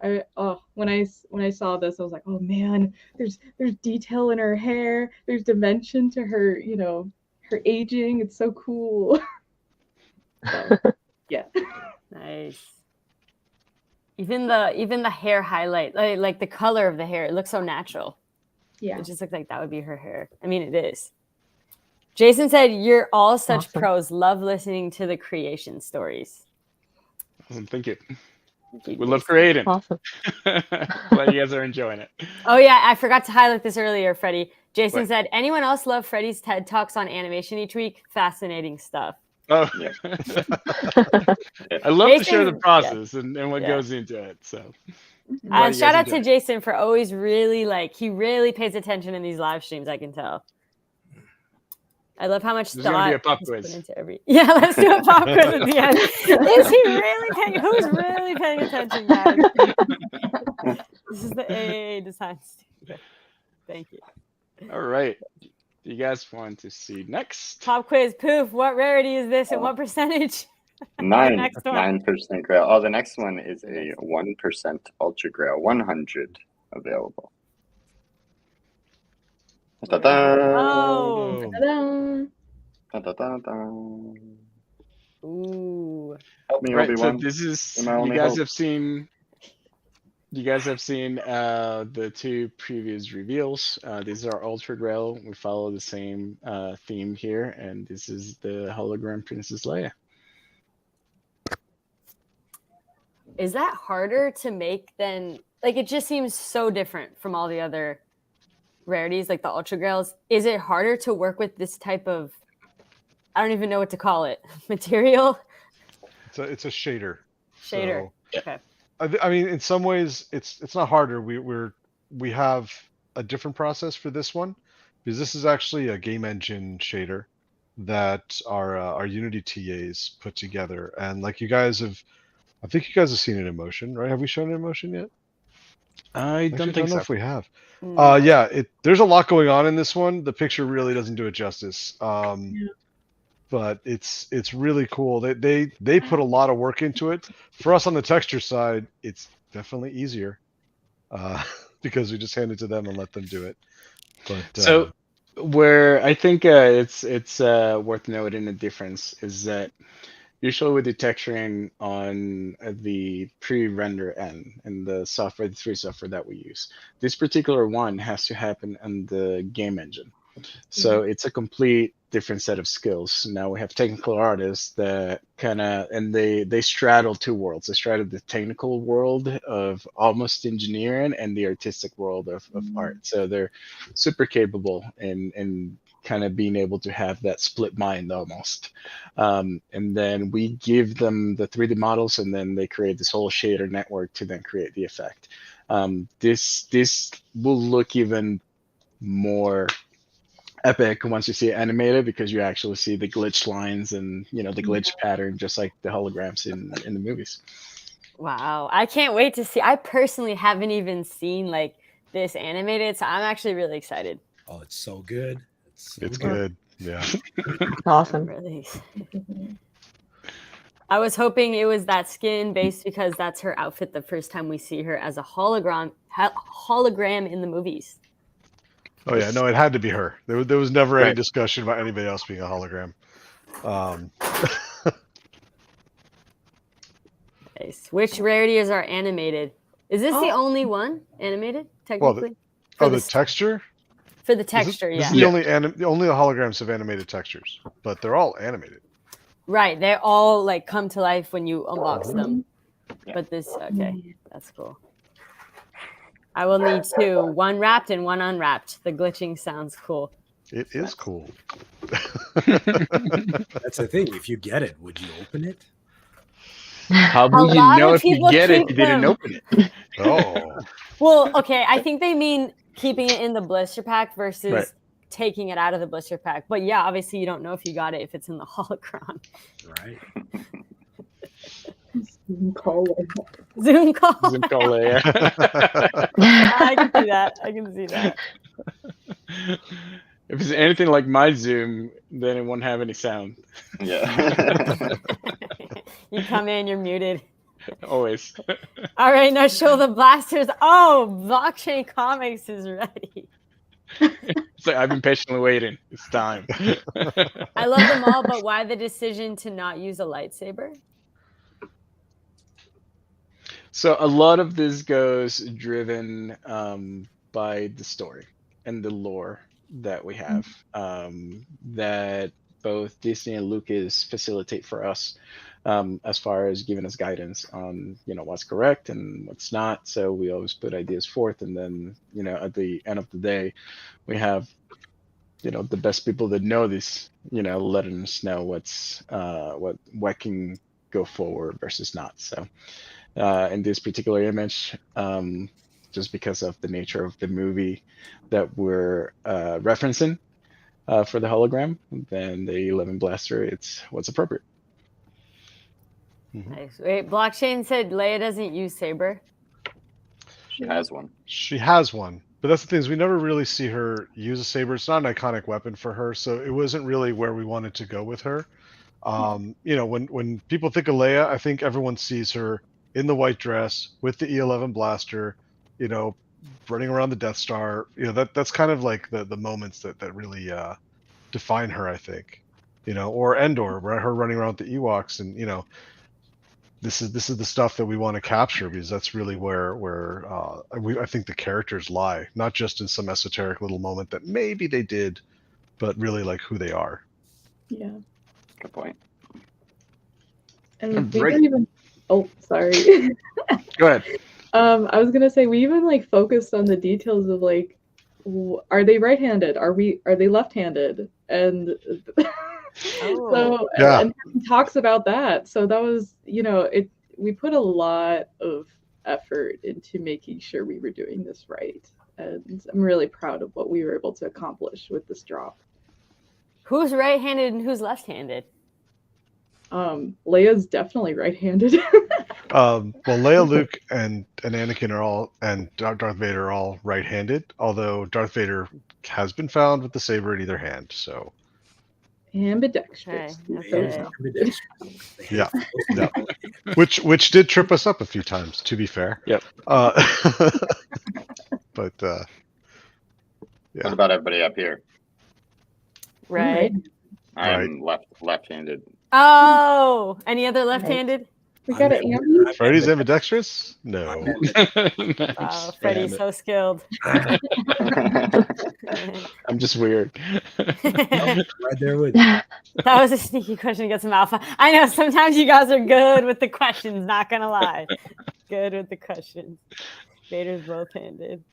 when I saw this, I was like, oh man, there's detail in her hair. There's dimension to her, you know, her aging. It's so cool. So, yeah. Nice. Even the hair highlight, like the color of the hair, it looks so natural. Yeah. It just looks like that would be her hair. I mean, it is. Jason said, "You're all such Awesome. pros. Love listening to the creation stories." Awesome. Thank you. Thank you, We love Jason. creating. Awesome. Glad you guys are enjoying it. Oh yeah, I forgot to highlight this earlier, Freddie. Jason What? said, "Anyone else love Freddie's TED Talks on animation each week? Fascinating stuff." Oh, Yeah. I love to share the Jason- process and what Yeah. goes into it. So, glad you Shout guys out to enjoy it. Jason for always really he really pays attention in these live streams. I can tell. I love how much There's gonna be a thought pop he's put quiz. into every. Yeah, let's do a pop quiz at the end. Is he really paying? Who's really paying attention, guys? This is the AAA design studio. Thank you. All right. You guys want to see next? Pop quiz. Poof. What rarity is this and what percentage? next one. 9% grail. Oh, the next one is a 1% ultra grail, 100 available. Da-da-da. Oh. Ta-da! Da-da-da-da. Ooh. Help me, Right. So Obi-Wan. this is You're my you only guys hope. have seen. You guys have seen the two previous reveals. These are Ultra Grail. We follow the same theme here, and this is the hologram Princess Leia. Is that harder to make than it just seems so different from all the other rarities, like the ultra grails? Is it harder to work with this type of, I don't even know what to call it, material? It's a shader. Shader. So, Okay. I mean, in some ways, it's not harder. We have a different process for this one because this is actually a game engine shader that our Unity TAs put together, and like you guys have, I think you guys have seen it in motion, right? Have we shown it in motion yet? I Actually, don't think know so. if we have. No. Yeah, there's a lot going on in this one. The picture really doesn't do it justice. But it's really cool. They put a lot of work into it. For us on the texture side, it's definitely easier because we just hand it to them and let them do it. But So, where I think it's worth noting the difference is that usually with the texturing on the pre-render end and the software, the 3 software that we use, this particular one has to happen in the game engine. So it's a complete different set of skills. Now we have technical artists that kind of, and they straddle two worlds. They straddle the technical world of almost engineering and the artistic world of art. So they're super capable in kind of being able to have that split mind almost. And then we give them the 3D models, and then they create this whole shader network to then create the effect. This will look even more epic once you see it animated, because you actually see the glitch lines and the glitch pattern, just like the holograms in the movies. Wow, I can't wait to see. I personally haven't even seen this animated, so I'm actually really excited. Oh, it's so good. it's good. Yeah. Awesome. Really. I was hoping it was that skin based because that's her outfit the first time we see her as a hologram in the movies. Oh yeah, no, it had to be her. There was never any discussion about anybody else being a hologram. Nice. Which rarities are animated? Is this the only one animated technically? The texture? For the texture, This is the only the holograms have animated textures, but they're all animated. Right, they all come to life when you unbox them. Yeah. But this, okay, that's cool. I will need 2, one wrapped and one unwrapped. The glitching sounds cool. It is cool. That's the thing. If you get it, would you open it? How A will you lot know of if you people get it keep if you didn't them. open it? Oh, Well, okay, I think they mean keeping it in the blister pack versus Right. taking it out of the blister pack. But yeah, obviously you don't know if you got it if it's in the holocron. Right. Call Zoom call. Zoom call Leia. I can see that. I can see that. If it's anything like my Zoom, then it won't have any sound. Yeah. You come in, you're muted. Always. All right, now show the blasters. Oh, Blockchain Comics is ready. It's like I've been patiently waiting. It's time. I love them all, but why the decision to not use a lightsaber? So a lot of this goes driven by the story and the lore that we have, that both Disney and Lucas facilitate for us, as far as giving us guidance on what's correct and what's not. So we always put ideas forth, and then at the end of the day, we have the best people that know this, letting us know what can go forward versus not. So in this particular image, just because of the nature of the movie that we're referencing for the hologram, then the 11 blaster, it's what's appropriate. Nice. Wait, Blockchain said Leia doesn't use saber. She has one. she has one. But that's the thing, is we never really see her use a saber. It's not an iconic weapon for her, so it wasn't really where we wanted to go with her. When people think of Leia, I think everyone sees her in the white dress with the E11 blaster, running around the Death Star. That's kind of like the moments that really define her, I think. Or Endor, where her running around with the Ewoks, and this is the stuff that we want to capture, because that's really where I think the characters lie, not just in some esoteric little moment that maybe they did, but really like who they are. Yeah. Good point. And we Right. didn't even. Oh, sorry. Go ahead. I was gonna say, we even focused on the details of are they right-handed? Are they left-handed? And so Yeah. and he talks about that. So that was we put a lot of effort into making sure we were doing this right, and I'm really proud of what we were able to accomplish with this drop. Who's right-handed and who's left-handed? Leia's definitely right-handed. Well, Leia, Luke, and Anakin are all, and Darth Vader are all right-handed. Although Darth Vader has been found with the saber in either hand. So Ambidextrous. Okay. yeah, yeah. Which did trip us up a few times, to be fair. Yep. But yeah. What about everybody up here? Right. I'm left-handed. Oh, any other left-handed? We got it, Ambi. Freddy's ambidextrous? No. Wow, Freddie's so skilled. I'm just weird. Right there with you. That was a sneaky question to get some alpha. I know sometimes you guys are good with the questions, not gonna lie. Good with the questions. Vader's both-handed.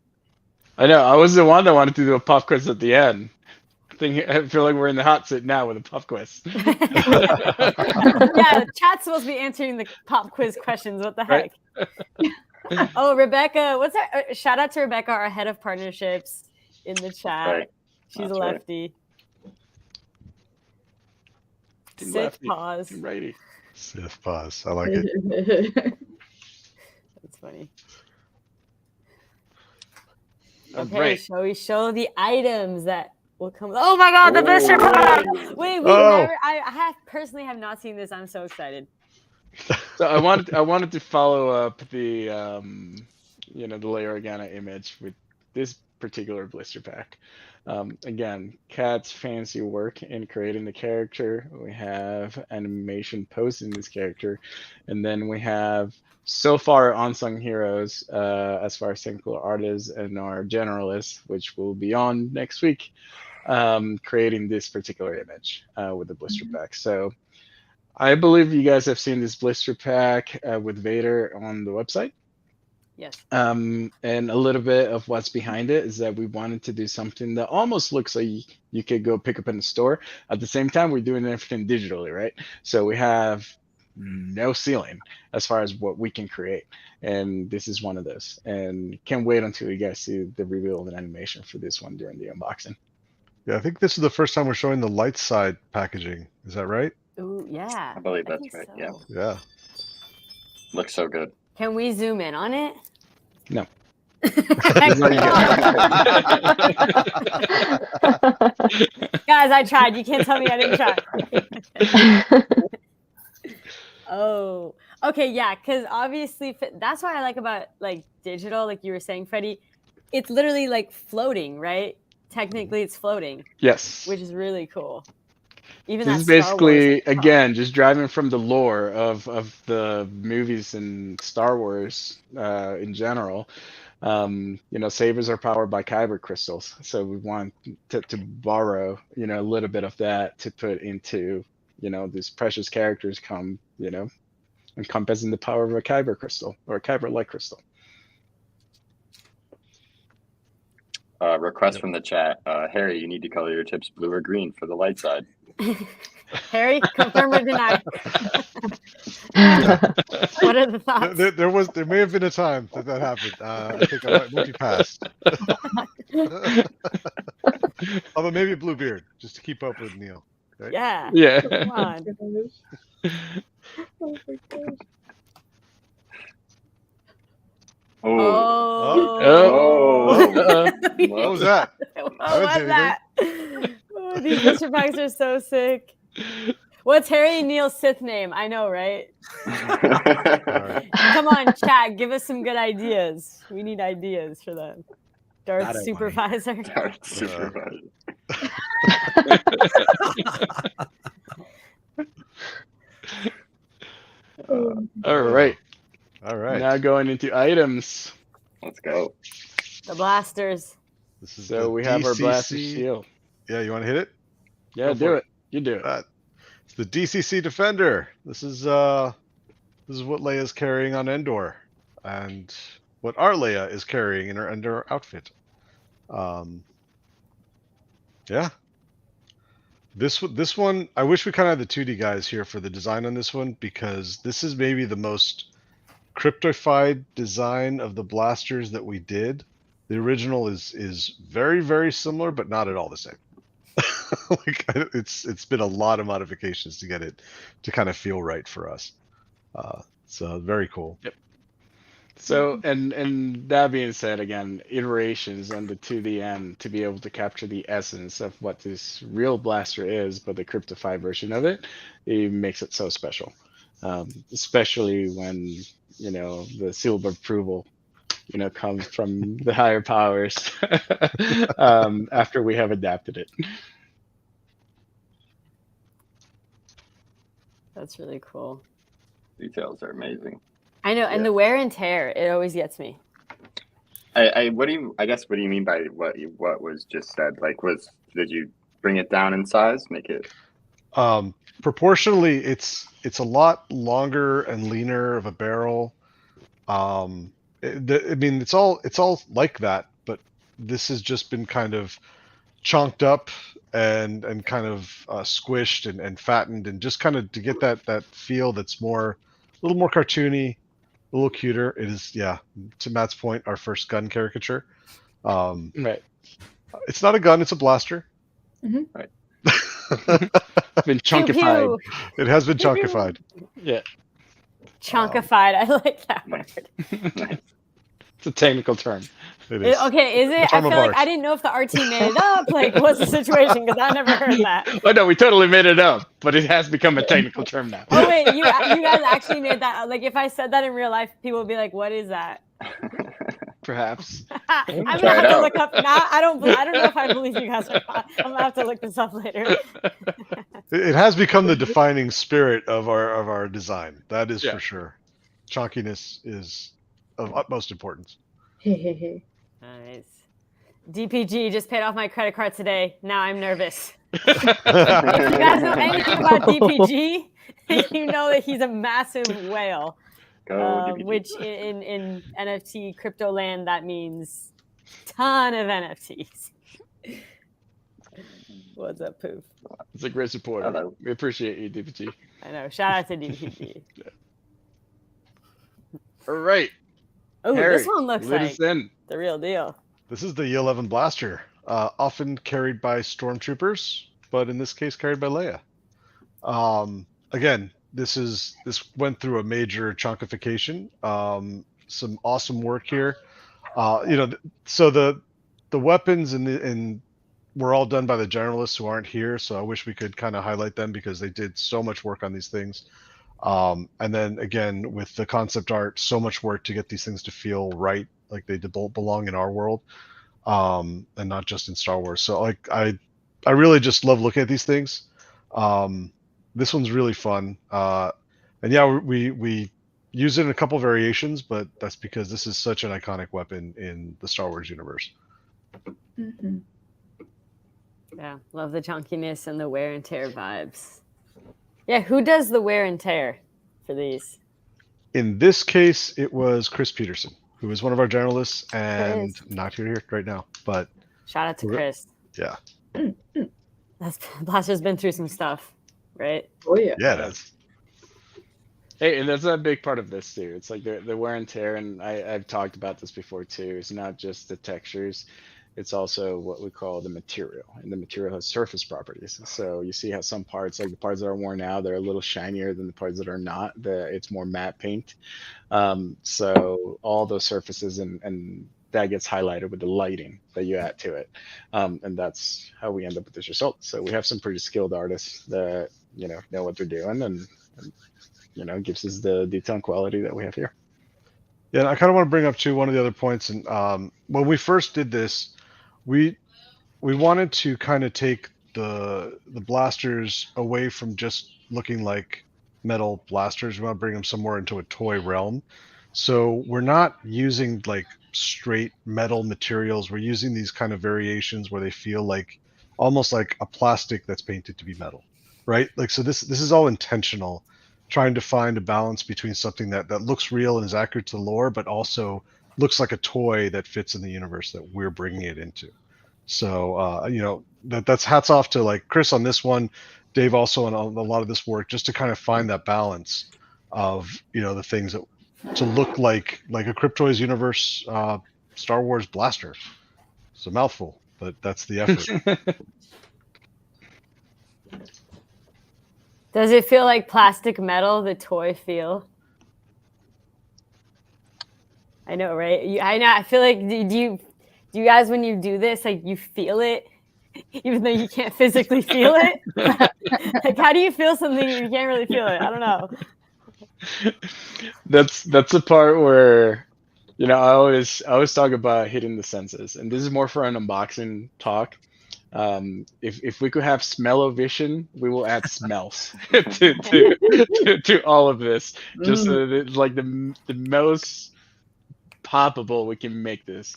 I know. I was the one that wanted to do a pop quiz at the end. I feel like we're in the hot seat now with a pop quiz. Yeah, the chat's supposed to be answering the pop quiz questions. What the heck? Right. Oh, Rebecca. What's our shout out to Rebecca, our head of partnerships in the chat. Right. She's That's a right. lefty. Team Sit lefty, pause. team righty. Sith pause. I like it. That's funny. All Okay, right. shall we show the items that will come? Oh my God, the blister pack! Wait, I personally have not seen this. I'm so excited. So I wanted to follow up the the Leia Organa image with this particular blister pack. Again, Kat's fancy work in creating the character. We have animation posting this character, and then we have so far unsung heroes as far as technical artists and our generalists, which will be on next week, creating this particular image with the blister pack. So I believe you guys have seen this blister pack with Vader on the website. Yes. And a little bit of what's behind it is that we wanted to do something that almost looks like you could go pick up in the store. At the same time, we're doing everything digitally, right? So we have no ceiling as far as what we can create. And this is one of those. And can't wait until you guys see the reveal of an animation for this one during the unboxing. Yeah, I think this is the first time we're showing the light side packaging. Is that right? Ooh, yeah. I believe that's think right. so. Yeah. Yeah. Looks so good. Can we zoom in on it? No. Guys, I tried. You can't tell me I didn't try. Oh, okay, yeah, because obviously that's what I like about like digital, like you were saying, Freddie. It's literally like floating, right? Technically, it's floating, Yes. which is really cool. Even This that is Star Wars, basically, like, again, just driving from the lore of the movies and Star Wars in general. Sabers are powered by kyber crystals, so we want to borrow, a little bit of that to put into, these precious characters encompassing the power of a kyber crystal or a kyber light crystal. Request from the chat. Harry, you need to color your tips blue or green for the light side. Harry, confirm or deny? What are the thoughts? There may have been a time that happened. I think I might be past. Although maybe a blue beard, just to keep up with Neil. Right? Yeah. Yeah. Come on. Oh my gosh. Oh. What was that? What I didn't was say that? Oh, these mystery packs are so sick. What's Harry and Neil's Sith name? I know, right? Right. Come on, chat. Give us some good ideas. We need ideas for them. Darth Supervisor. Darth Supervisor. All right. All right. Now going into items. Let's go. The blasters. This is So we have our blaster shield. Yeah, you want to hit it? Yeah, Go do for it. You do it. It's the DCC Defender. This is what Leia's carrying on Endor, and what our Leia is carrying in her Endor outfit. Yeah. This one, I wish we kind of had the 2D guys here for the design on this one, because this is maybe the most cryptified design of the blasters that we did. The original is very, very similar, but not at all the same. It's been a lot of modifications to get it to kind of feel right for us. So very cool. Yep. So and that being said, again, iterations on the 2D end to be able to capture the essence of what this real blaster is, but the cryptified version of it makes it so special. Especially when the seal of approval comes from the higher powers after we have adapted it. That's really cool. Details are amazing. I know, and the wear and tear, it always gets me. What do you mean by what was just said? Like, did you bring it down in size, make it? Proportionally, it's a lot longer and leaner of a barrel. I mean, it's all like that, but this has just been kind of chonked up and kind of squished and fattened, and just kind of to get that feel that's a little more cartoony, a little cuter. It is, yeah, to Matt's point, our first gun caricature. Right. It's not a gun, it's a blaster. Mm-hmm. Right. It's been chunkified. It has been chunkified. Yeah. Chunkified. I like that Nice. word. It's a technical term. It is. Okay, is it? I feel like I didn't know if the art team made it up. Like, what's the situation? Because I never heard that. Oh no, we totally made it up, but it has become a technical term now. Oh wait, you guys actually made that. Like, if I said that in real life, people would be like, "What is that?" Perhaps. I'm gonna Try have it to out. look up. Now I don't know if I believe you guys. I'm gonna have to look this up later. It has become the defining spirit of our design. That is Yeah. for sure. Chunkiness is of utmost importance. Nice. DPG just paid off my credit card today. Now I'm nervous. If you guys know anything about DPG, you know that he's a massive whale. Go DPG. Which in NFT crypto land, that means ton of NFTs. What's up, Poof? It's a great supporter. Hello. We appreciate you, DPG. I know. Shout out to DPG. All right. Oh, Harry, this one looks lead like us in. the real deal. This is the E11 blaster, often carried by stormtroopers, but in this case carried by Leia. Again, this went through a major chunkification. Some awesome work here. So the weapons and were all done by the generalists who aren't here. So I wish we could kind of highlight them because they did so much work on these things. And then again, with the concept art, so much work to get these things to feel right, like they belong in our world, and not just in Star Wars. So like I really just love looking at these things. This one's really fun. And yeah, we use it in a couple variations, but that's because this is such an iconic weapon in the Star Wars universe. Mm-hmm. Yeah, love the chunkiness and the wear and tear vibes. Yeah, who does the wear and tear for these? In this case, it was Chris Peterson, who is one of our journalists and Chris. not here right now. But Shout out to Chris. yeah, Blaster's been through some stuff, right? Oh yeah. yeah, it is. Hey, and that's a big part of this too. It's like the wear and tear, and I've talked about this before too. It's not just the textures, it's also what we call the material, and the material has surface properties. So you see how some parts, like the parts that are worn out, they're a little shinier than the parts that are not. It's more matte paint. So all those surfaces and that gets highlighted with the lighting that you add to it, and that's how we end up with this result. So we have some pretty skilled artists that know what they're doing, and gives us the detail and quality that we have here. Yeah, and I kind of want to bring up too one of the other points. And when we first did this, we wanted to kind of take the blasters away from just looking like metal blasters. We want to bring them somewhere into a toy realm. So we're not using like straight metal materials. We're using these kind of variations where they feel like almost like a plastic that's painted to be metal, right? Like, so this is all intentional, trying to find a balance between something that looks real and is accurate to the lore, but also looks like a toy that fits in the universe that we're bringing it into. So, that's hats off to like Chris on this one, Dave also on a lot of this work, just to kind of find that balance of, the things that to look like a Cryptoys universe, Star Wars blaster. It's a mouthful, but that's the effort. Does it feel like plastic metal, the toy feel? I know, right? I know. I feel like, do you guys, when you do this, like you feel it, even though you can't physically feel it? Like, how do you feel something if you can't really feel it? I don't know. That's the part where, I always talk about hitting the senses, and this is more for an unboxing talk. If we could have smell-o-vision, we will add smells to all of this, just so that it's like the most poppable we can make this,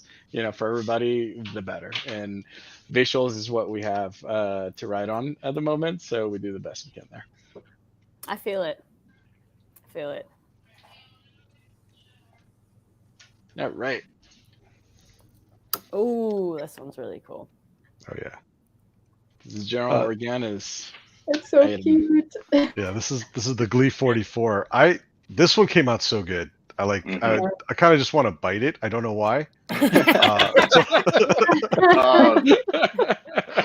for everybody, the better. And visuals is what we have to ride on at the moment, so we do the best we can there. I feel it. All right. Oh, this one's really cool. Oh yeah. This is General Organa's. It's so item. cute. Yeah, this is the Glee 44. This one came out so good. I like. Mhm. I kind of just want to bite it. I don't know why.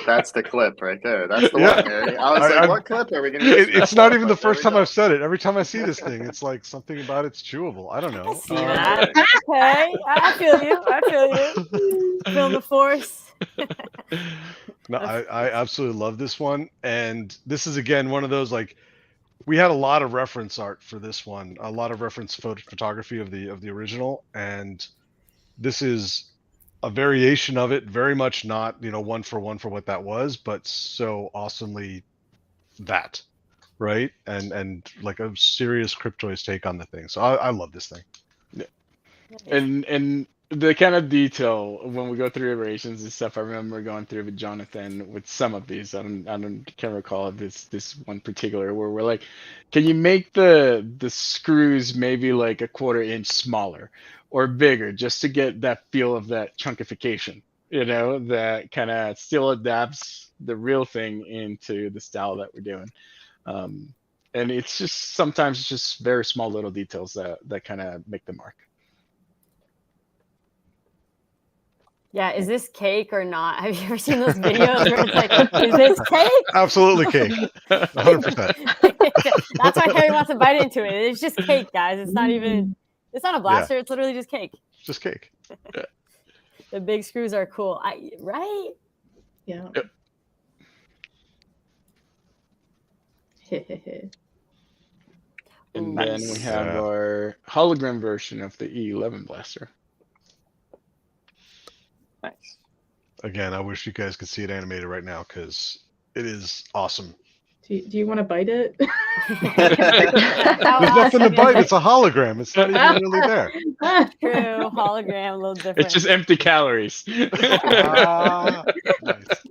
That's the clip right there. That's the Yeah. one, Harry. I was like, what clip are we going to use? It's not even the first time I've said it. Every time I see this thing, it's like something about it's chewable. I don't know. See that? Okay, I feel you. Feel the force. No, I absolutely love this one, and this is again one of those, like, we had a lot of reference art for this one, a lot of reference photography of the original, and this is a variation of it, very much not one for what that was, but so awesomely that, right? And like a serious Cryptoys take on the thing. So I love this thing. And the kind of detail when we go through iterations and stuff, I remember going through with Jonathan with some of these. I can't recall this one particular where we're like, can you make the screws maybe like a 1/4 inch smaller or bigger, just to get that feel of that chunkification, that kind of still adapts the real thing into the style that we're doing. And it's just sometimes it's just very small little details that kind of make the mark. Yeah, is this cake or not? Have you ever seen those videos where it's like, is this cake? Absolutely cake. 100%. That's why Harry wants to bite into it. It's just cake, guys. It's not even, it's not a blaster. It's literally just cake. Just cake. The big screws are cool. Right? Yeah. And Nice. then we have our hologram version of the E11 blaster. Nice. Again, I wish you guys could see it animated right now because it is awesome. Do you want to bite it? How There's nothing to awesome bite. is It's a hologram. It's not even really there. it? True. Hologram, a little different. It's just empty calories. Ah, nice.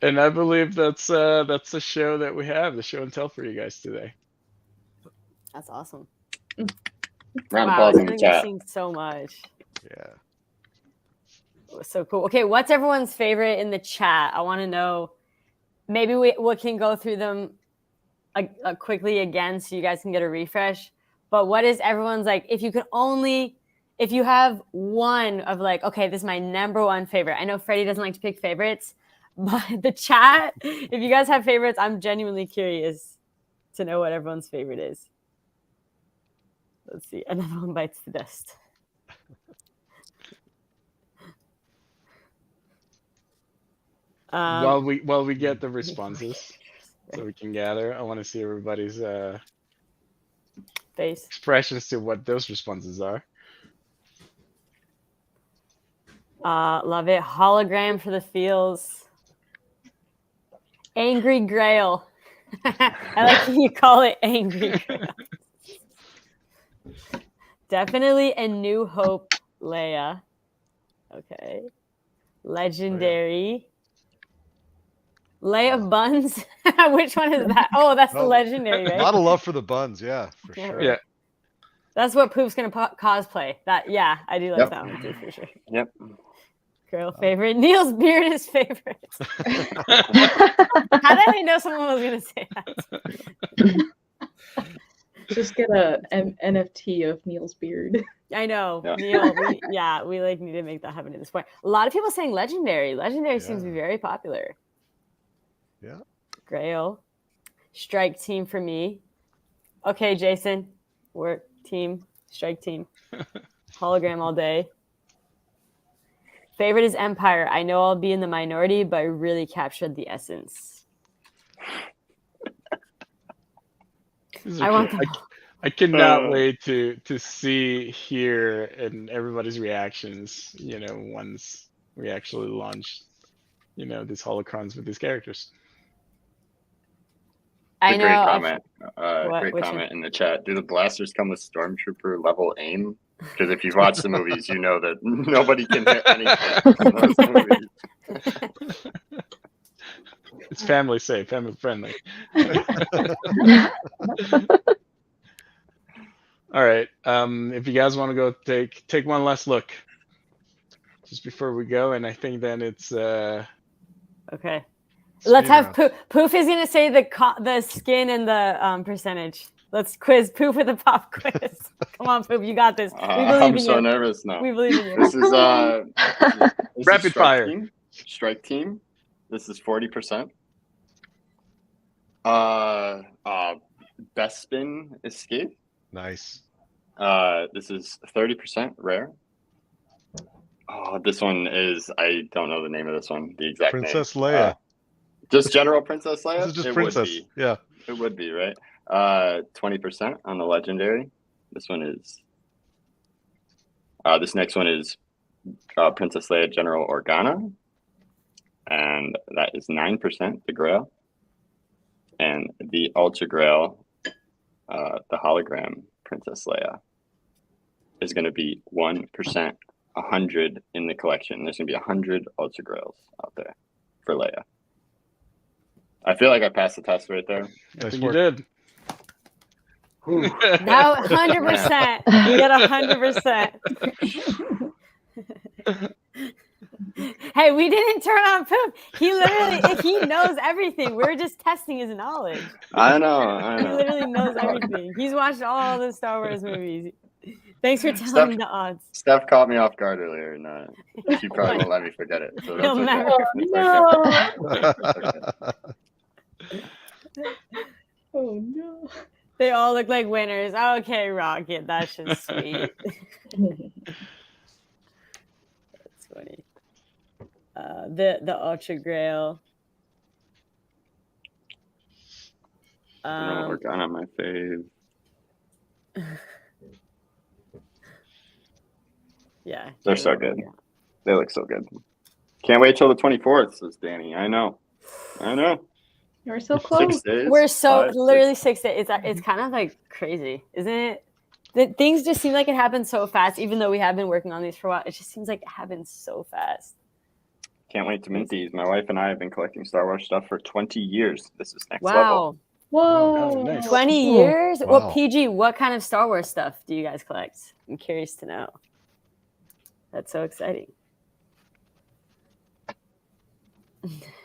And I believe that's the show that we have, the show and tell for you guys today. That's awesome. Round of Wow, applause in I've the been chat. missing so much. Yeah. It was so cool. Okay, what's everyone's favorite in the chat? I want to know. Maybe we can go through them quickly again so you guys can get a refresh. But what is everyone's like? If you have one of like, okay, this is my number one favorite. I know Freddie doesn't like to pick favorites, but the chat, if you guys have favorites, I'm genuinely curious to know what everyone's favorite is. Let's see. Another one bites the dust. While we get the responses, so we can gather, I want to see everybody's face expressions to what those responses are. Love it. Hologram for the feels. Angry Grail. I like when you call it Angry Grail. Definitely a New Hope Leia. Okay. Legendary. Leia Buns. Which one is that? Oh, that's the legendary, A right? lot of love for the buns, yeah, for sure. Yeah. That's what Poop's gonna cosplay. That, yeah, I do like Yep. that one too for sure. Yep. Girl favorite. Neil's beard is favorite. How did I know someone was gonna say that? Just get an NFT of Neil's beard. I know. Yeah. Neil, we like need to make that happen at this point. A lot of people saying legendary. Legendary seems to be very popular. Yeah. Grail. Strike team for me. Okay, Jason. We're team. Strike team. Hologram all day. Favorite is Empire. I know I'll be in the minority, but I really captured the essence. I want them all. I cannot wait to see, hear, and everybody's reactions, once we actually launch, these holocrons with these characters. I know. Great comment. Which Great comment in the chat. Do the blasters come with Stormtrooper level aim? Because if you've watched the movies, you know that nobody can hit anything in those movies. It's family safe, family friendly. All right. If you guys want to go take one last look just before we go, and I think then it's Okay. Let's have Poof is gonna say the skin and the percentage. Let's quiz Poof with a pop quiz. Come on, Poof, you got this. We believe I'm in so you. nervous now. We believe in you. This is Rapid Strike fire. Team. Strike team. This is 40%. Bespin escape. Nice. This is 30% rare. Oh, this one is, I don't know the name of this one. The exact Princess name. Leia. Just General Princess Leia. This is just It Princess. Would be. Yeah. It would be, right? 20% on the legendary. This one is. This next one is Princess Leia General Organa, and that is 9%. The Grail, and the Ultra Grail, the hologram Princess Leia, is going to be 1%. 100 in the collection. There's going to be 100 Ultra Grails out there for Leia. I feel like I passed the test right there. I think you did. Now 100%. You got 100%. Hey, we didn't turn on Poop. He knows everything. We're just testing his knowledge. I know. He literally knows everything. He's watched all the Star Wars movies. Thanks for telling the odds. Steph caught me off guard earlier, and she probably won't let me forget it. So that's He'll okay. never. Oh no. They all look like winners. Okay, Rocket, that's just sweet. That's funny. The Ultra Grail. Organa, my fave. Yeah, They're so good. They look so good. Can't wait till the 24th, says Danny. I know. You're so close. 6 days. We're so 5, literally 6. 6 days. It's kind of like crazy, isn't it? That things just seem like it happens so fast, even though we have been working on these for a while. It just seems like it happens so fast. Can't wait to mint these. My wife and I have been collecting Star Wars stuff for 20 years. This is next Wow. level. Whoa. Oh, nice. 20 Cool. years? Wow. Well, PG, what kind of Star Wars stuff do you guys collect? I'm curious to know. That's so exciting.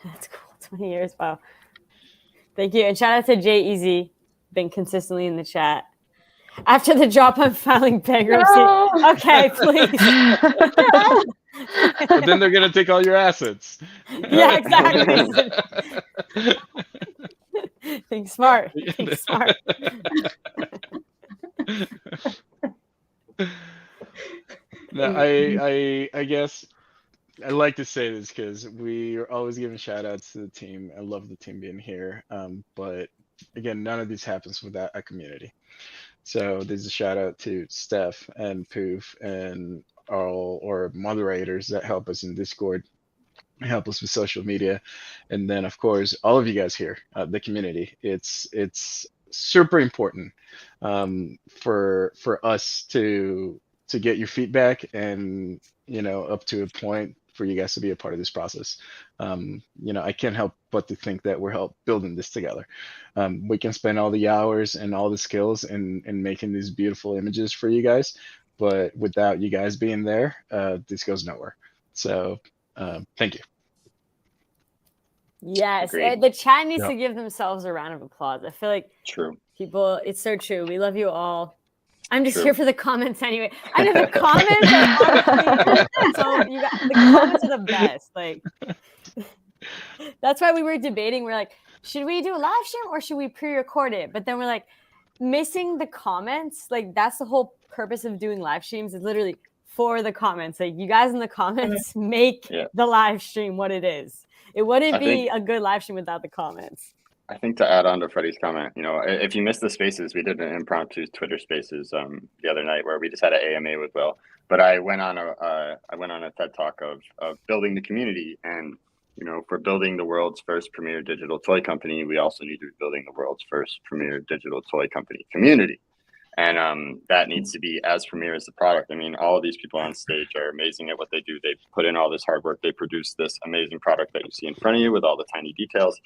That's cool. 20 years. Wow. Thank you. And shout out to J-Easy, been consistently in the chat. After the drop, I'm filing bankruptcy. No. Okay, please. But then they're gonna take all your assets. Yeah, exactly. Think smart. Think smart. No, I guess I like to say this because we are always giving shout outs to the team. I love the team being here. But again, none of this happens without a community. So there's a shout out to Steph and Poof and all our moderators that help us in Discord, help us with social media, and then of course all of you guys here, the community. It's super important for us to get your feedback, and up to a point for you guys to be a part of this process. I can't help but to think that we're help building this together. We can spend all the hours and all the skills in making these beautiful images for you guys, but without you guys being there, this goes nowhere. So thank you. Yes, Agreed. the chat needs Yeah. to give themselves a round of applause. I feel like True. people, it's so true. We love you all. I'm just True. here for the comments anyway. I know the comments are honestly, the comments are the best. Like, that's why we were debating. We're like, should we do a live stream or should we pre-record it? But then we're like, missing the comments. Like, that's the whole purpose of doing live streams, is literally for the comments. Like, you guys in the comments make the live stream what it is. It wouldn't be a good live stream without the comments. I think to add on to Freddie's comment, if you missed the spaces, we did an impromptu Twitter spaces the other night where we just had an AMA with Will. But I went on a TED talk of building the community, and for building the world's first premier digital toy company, we also need to be building the world's first premier digital toy company community, and that needs to be as premier as the product. I mean, all of these people on stage are amazing at what they do. They put in all this hard work. They produce this amazing product that you see in front of you with all the tiny details.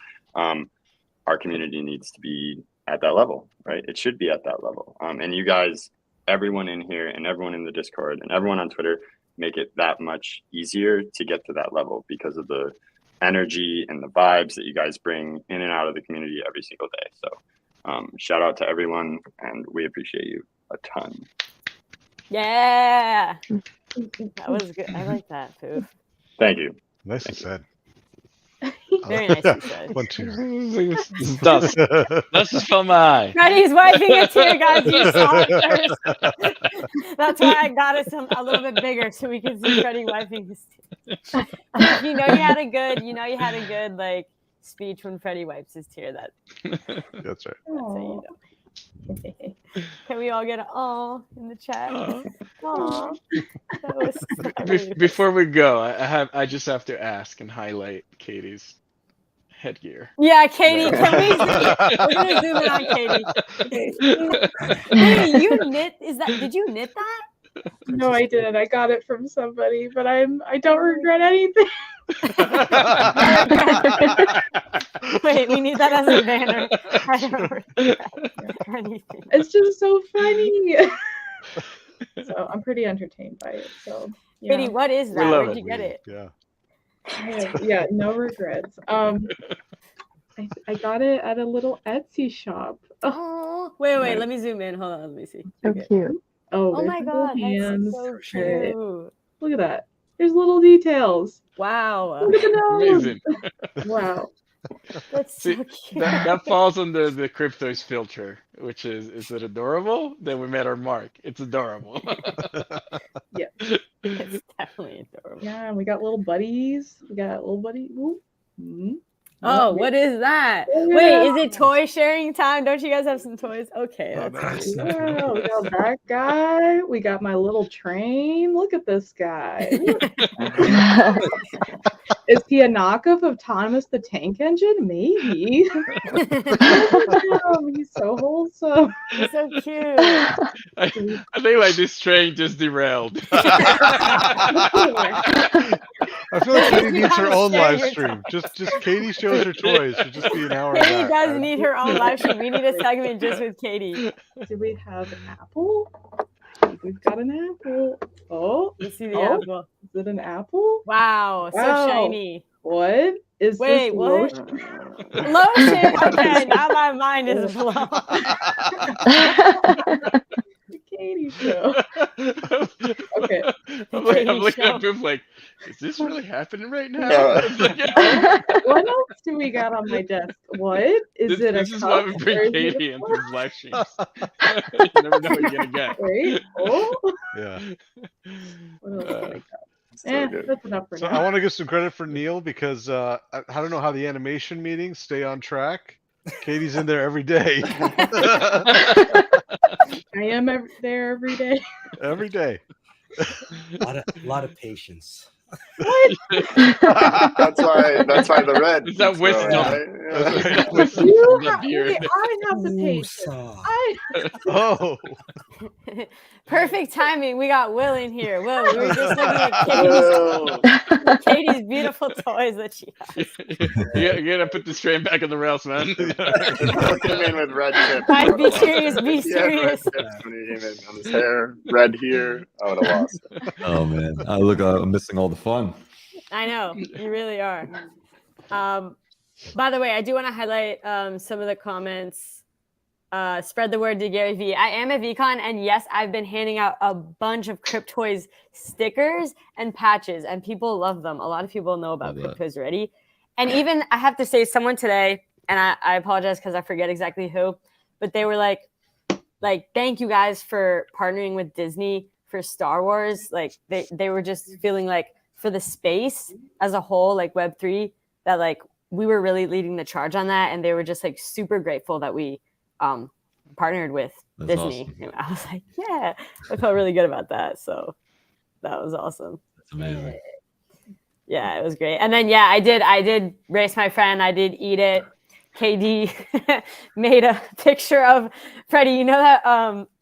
Our community needs to be at that level, right? It should be at that level. And you guys, everyone in here and everyone in the Discord and everyone on Twitter, make it that much easier to get to that level because of the energy and the vibes that you guys bring in and out of the community every single day. So shout out to everyone, and we appreciate you a ton. Yeah. That was good. I like that, Poof. Thank you. Nicely said. Very nicely said. 1, 2. Dust. Dust is from my. Freddie's wiping a tear, guys. You saw it first. That's why I got us a little bit bigger so we can see Freddie wiping his tear. You had a good like speech when Freddie wipes his tear. That's right. That's how you know. Can we all get an "aw" in the chat? Aw. That was Before we go, I just have to ask and highlight Katie's headgear. Yeah, Katie, can we see? We're gonna zoom in on Katie. Katie, you knit? Did you knit that? No, I didn't. I got it from somebody, but I don't regret anything. Wait, we need that as a banner. I don't regret anything. It's just so funny. So I'm pretty entertained by it. So Katie, what is that? love Where'd you it. get it? Yeah. Yeah, no regrets. I got it at a little Etsy shop. Oh, wait, Nice. let me zoom in. Hold on, let me see. So Okay. cute. Oh, Oh there's my the little god, hands. that's so Crochet. cute. Look at that. There's little details. Wow, Look at the nose. Amazing. Wow. that's See, so cute. that falls under the Cryptos filter, which is it adorable? Then we met our mark. It's adorable. It's definitely adorable. Yeah, and we got little buddies. We got little buddy. Ooh. Mhm. Oh, Yeah. what is that? Look at Wait, that. is it toy sharing time? Don't you guys have some toys? Okay, Oh, that's no. cute. Wow, we got that guy. We got my little train. Look at this guy. Is he a knockoff of Thomas the Tank Engine? Maybe. He's so wholesome. It's so cute. I think like this train just derailed. I feel like Katie You needs her gotta own share live your stream. Just Katie shows her toys. Should just be an hour. Of Katie that. does need her own live stream. We need a segment just with Katie. Do we have an apple? I think we've got an apple. Oh, Let's see the Oh. apple. is it an apple? Wow, so Wow. shiny. What is Wait, this? what? Lotion? Lotion. Okay, now my mind is blown. The Katie show. Okay. I'm looking Katie at Biff like, is this really happening right now? Yeah. What else do we got on my desk? What is it? This a is cup why we or bring is it Katie a into fork? these live streams. You never know what you're gonna get. Wait. Oh. Yeah. What else do I got? So good. That's enough for So now. I want to give some credit for Neil because I don't know how the animation meetings stay on track. Katie's in there every day. I am there every day. Every day. A lot of patience. That's why the red. Is that keeps wisdom? growing, right? Yeah. Wisdom You from that have, beard. wait, I have the patience. Woosah. I Oh. Perfect timing. We got Will in here. Will, we were just looking at Oh. Katie's beautiful toys that she has. You gotta put this train back on the rails, man. He came in with red tips. Guys, be serious. Be He had red serious. tips when he came in on his hair. Red here. I would have lost it. Oh man, I'm missing all the fun. I know you really are. By the way, I do want to highlight some of the comments. Spread the word to Gary V. I am a VCon, and yes, I've been handing out a bunch of Cryptoys stickers and patches, and people love them. A lot of people know about Love that. Cryptoys already. And even I have to say, someone today, and I apologize because I forget exactly who, but they were like, thank you guys for partnering with Disney for Star Wars. Like they were just feeling like for the space as a whole, like Web3, that like we were really leading the charge on that, and they were just like super grateful that we partnered with That's Disney. awesome. And I was like, yeah, I felt really good about that. So that was awesome. That's amazing. Yeah, it was great. And then I did race my friend. I did eat it. KD made a picture of Freddie. You know that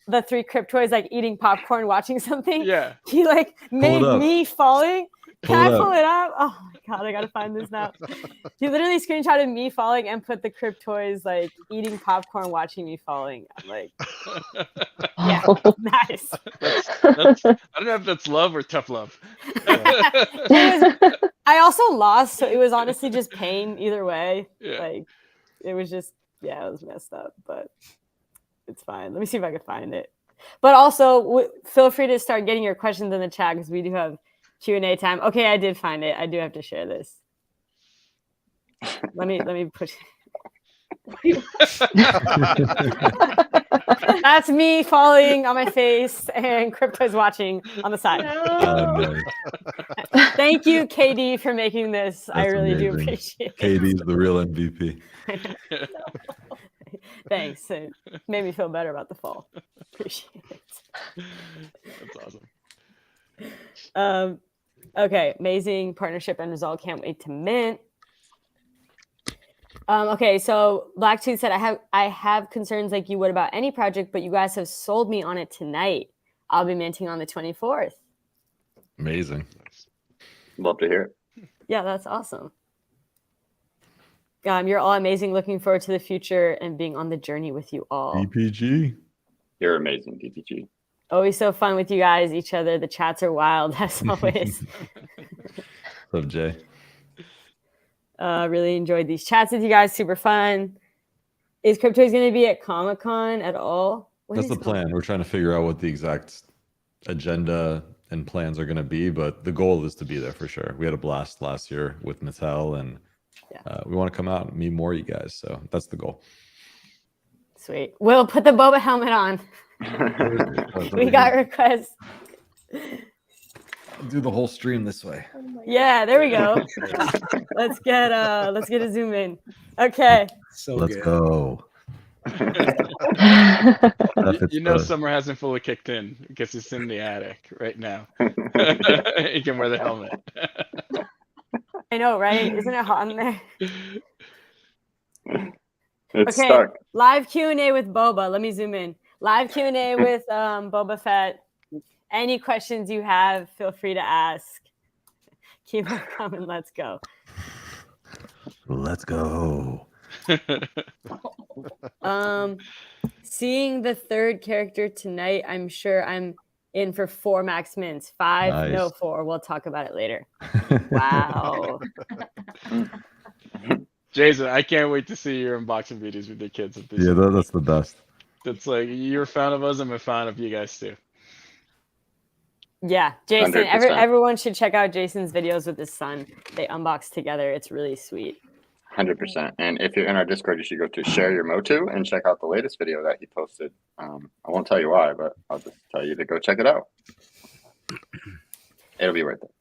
the three Cryptoys like eating popcorn, watching something. Yeah. He like made up. me falling. Pull Can it I up. pull it up? Oh my god, I gotta find this now. He literally screenshotted me falling and put the Cryptoys like eating popcorn, watching me falling. I'm like, yeah, nice. I don't know if that's love or tough love. I also lost, so it was honestly just pain either way. Yeah. Like it was just, it was messed up, but it's fine. Let me see if I can find it. But also, feel free to start getting your questions in the chat because we do have Q&A time. Okay, I did find it. I do have to share this. Let me push. That's me falling on my face and Crypto's watching on the side. No. Nice. Thank you, KD, for making this. I That's really do amazing. appreciate it. Katie's the real MVP. Thanks. It made me feel better about the fall. Appreciate it. That's awesome. Okay, amazing partnership and result. Can't wait to mint. Okay, so Blacktooth said, I have concerns like you would about any project, but you guys have sold me on it tonight. I'll be minting on the 24th. Amazing. Love to hear it. Yeah, that's awesome. You're all amazing. Looking forward to the future and being on the journey with you all. DPG. You're amazing, DPG. Always so fun with you guys, each other. The chats are wild as always. What's up, Jay? Really enjoyed these chats with you guys. Super fun. Is Cryptoys going to be at Comic-Con at all? That's the plan. We're trying to figure out what the exact agenda and plans are going to be, but the goal is to be there for sure. We had a blast last year with Mattel, and we want to come out and meet more of you guys. So that's the goal. Sweet. We'll put the Boba helmet on. We got requests. Do the whole stream this way. Yeah, there we go. Let's get a zoom in. Okay. So Let's good. go. You know summer hasn't fully kicked in because it's in the attic right now. You can wear the helmet. I know, right? Isn't it hot in there? It's Okay, stuck. live Q&A with Boba. Let me zoom in. Live Q&A with Boba Fett. Any questions you have, feel free to ask. Keep on coming. Let's go. Let's go. Seeing the third character tonight, I'm sure I'm in for 4 max mints. 5, Nice. no 4. We'll talk about it later. Wow. Jason, I can't wait to see your unboxing videos with your kids. At Yeah, that's the best. It's like you're a fan of us. I'm a fan of you guys too. Yeah, Jason. 100%. Everyone should check out Jason's videos with his son. They unbox together. It's really sweet. 100%. And if you're in our Discord, you should go to Share Your Motu and check out the latest video that he posted. I won't tell you why, but I'll just tell you to go check it out. It'll be worth it.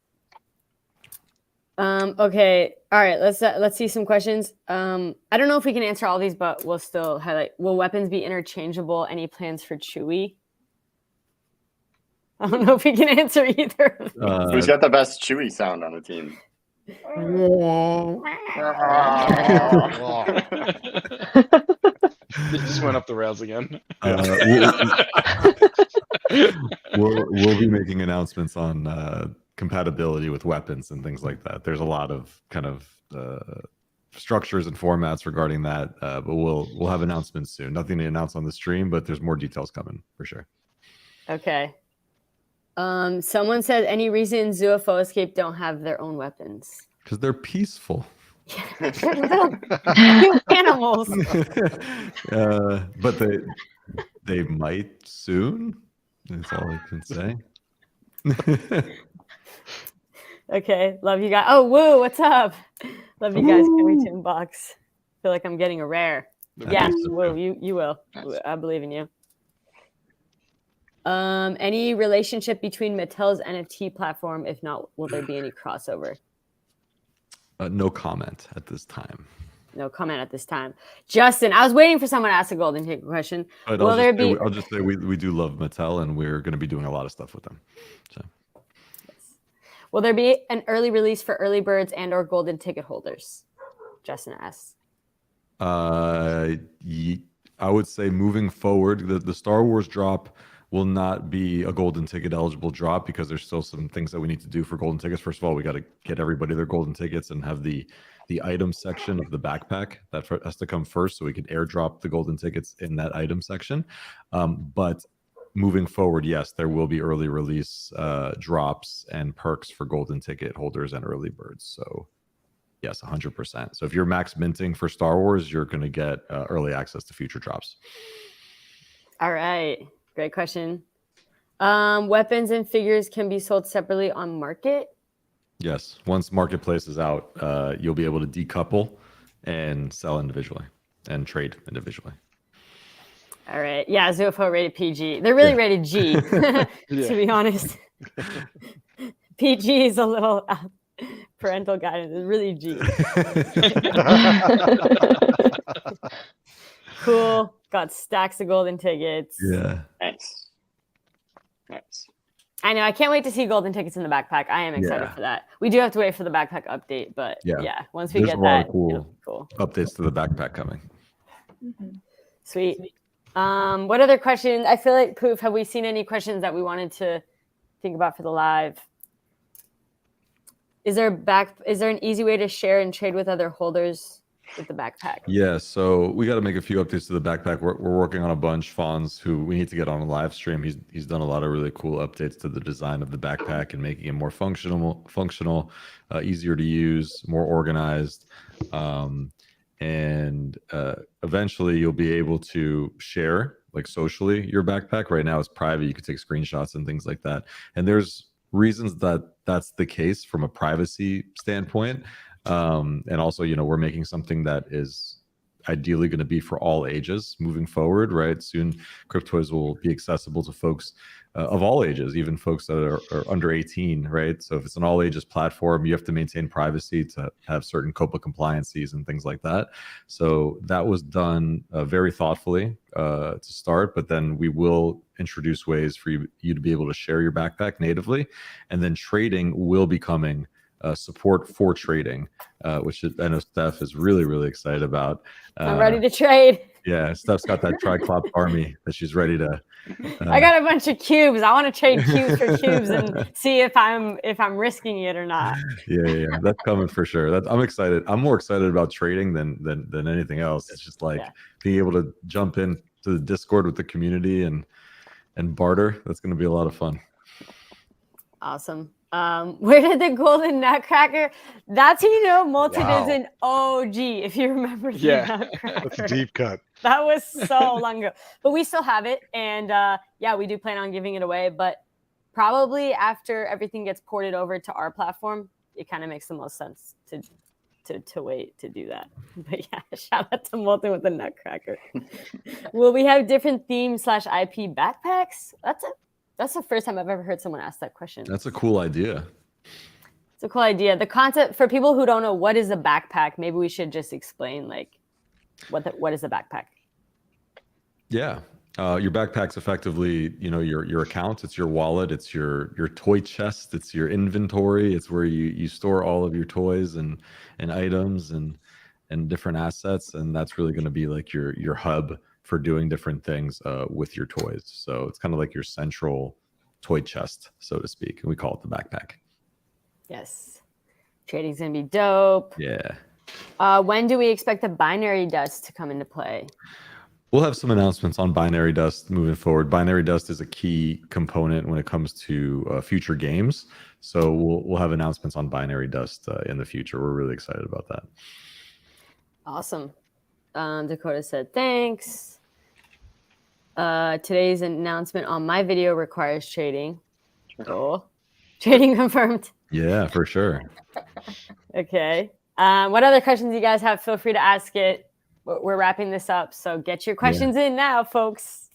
Okay. All right. Let's see some questions. I don't know if we can answer all these, but we'll still highlight. Will weapons be interchangeable? Any plans for Chewie? I don't know if we can answer either. Who's got the best Chewie sound on the team? It just went up the rails again. We'll be making announcements on compatibility with weapons and things like that. There's a lot of kind of structures and formats regarding that, but we'll have announcements soon. Nothing to announce on the stream, but there's more details coming for sure. Okay. Someone said, any reason Zoo of Foe Escape don't have their own weapons? Because they're peaceful. They're little cute animals. But they might soon. That's all I can say. Okay, love you guys. Oh, woo, what's up? Love you guys. Can't wait to unbox. Feel like I'm getting a rare. Yeah, woo, you will. I believe in you. Any relationship between Mattel's NFT platform? If not, will there be any crossover? No comment at this time. No comment at this time. Justin, I was waiting for someone to ask a golden ticket question. But I'll just say we do love Mattel, and we're going to be doing a lot of stuff with them. So, will there be an early release for early birds and/or golden ticket holders? Justin asks. I would say moving forward, the Star Wars drop will not be a golden ticket eligible drop because there's still some things that we need to do for golden tickets. First of all, we got to get everybody their golden tickets and have the item section of the backpack that has to come first, so we can airdrop the golden tickets in that item section. But moving forward, yes, there will be early release drops and perks for golden ticket holders and early birds. So yes, 100%. So if you're max minting for Star Wars, you're going to get early access to future drops. All right. Great question. Weapons and figures can be sold separately on Market. Yes. Once Marketplace is out, you'll be able to decouple and sell individually and trade individually. All right. Yeah, Zoofo rated PG. They're really rated G, to be honest. PG is a little parental guidance. It's really G. Cool. Got stacks of golden tickets. Yeah. Nice. I know. I can't wait to see golden tickets in the backpack. I am excited for that. We do have to wait for the backpack update, but yeah, once we get that, it'll be cool. Updates to the backpack coming. Sweet. What other questions? I feel like, Poof, have we seen any questions that we wanted to think about for the live? Is there an easy way to share and trade with other holders with the backpack? Yeah, so we got to make a few updates to the backpack. We're working on a bunch. Fonz, who we need to get on a live stream, he's done a lot of really cool updates to the design of the backpack and making it more functional, easier to use, more organized, and eventually you'll be able to share like socially your backpack. Right now it's private. You can take screenshots and things like that. And there's reasons that that's the case from a privacy standpoint. And also, we're making something that is ideally going to be for all ages moving forward, right? Soon, Cryptoys will be accessible to folks of all ages, even folks that are under 18, right? So if it's an all ages platform, you have to maintain privacy to have certain COPA compliances and things like that. So that was done very thoughtfully to start, but then we will introduce ways for you to be able to share your backpack natively, and then trading will be coming. Support for trading, which I know Steph is really, really excited about. I'm ready to trade. Yeah, Steph's got that Triclops army that she's ready to. I got a bunch of cubes. I want to trade cubes for cubes and see if I'm risking it or not. Yeah, that's coming for sure. I'm excited. I'm more excited about trading than anything else. It's just like being able to jump into the Discord with the community and barter. That's going to be a lot of fun. Awesome. Where did the golden nutcracker? That's Molted is an OG. If you remember the nutcracker. That's a deep cut. That was so long ago, but we still have it, and we do plan on giving it away. But probably after everything gets ported over to our platform, it kind of makes the most sense to wait to do that. But yeah, shout out to Molten with the nutcracker. Will we have different theme/IP backpacks? That's the first time I've ever heard someone ask that question. That's a cool idea. It's a cool idea. The concept, for people who don't know what is a backpack, maybe we should just explain what is a backpack. Yeah. Your backpack's effectively, your account. It's your wallet. It's your toy chest. It's your inventory. It's where you store all of your toys and items and different assets. And that's really going to be like your hub for doing different things with your toys. So it's kind of like your central toy chest, so to speak. And we call it the backpack. Yes. Trading's going to be dope. Yeah. When do we expect the binary dust to come into play? We'll have some announcements on binary dust moving forward. Binary dust is a key component when it comes to future games. So we'll have announcements on binary dust in the future. We're really excited about that. Awesome. Dakota said, thanks. Today's announcement on my video requires trading. Cool. Trading confirmed. Yeah, for sure. Okay. What other questions you guys have? Feel free to ask it. We're wrapping this up, so get your questions in now, folks.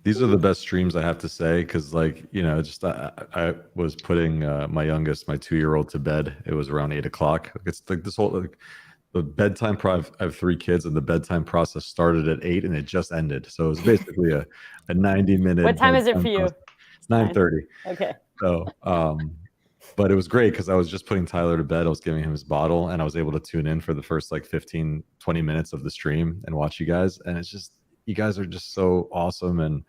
These are the best streams, I have to say, because I was putting my youngest, my 2-year-old, to bed. It was around 8 o'clock. It's like this whole the bedtime. I have 3 kids, and the bedtime process started at 8, and it just ended. So it was basically a 90-minute. What time is it for you? Process. It's 9:30. Okay. So, but it was great because I was just putting Tyler to bed. I was giving him his bottle, and I was able to tune in for the first 15-20 minutes of the stream and watch you guys. And it's just, you guys are just so awesome. And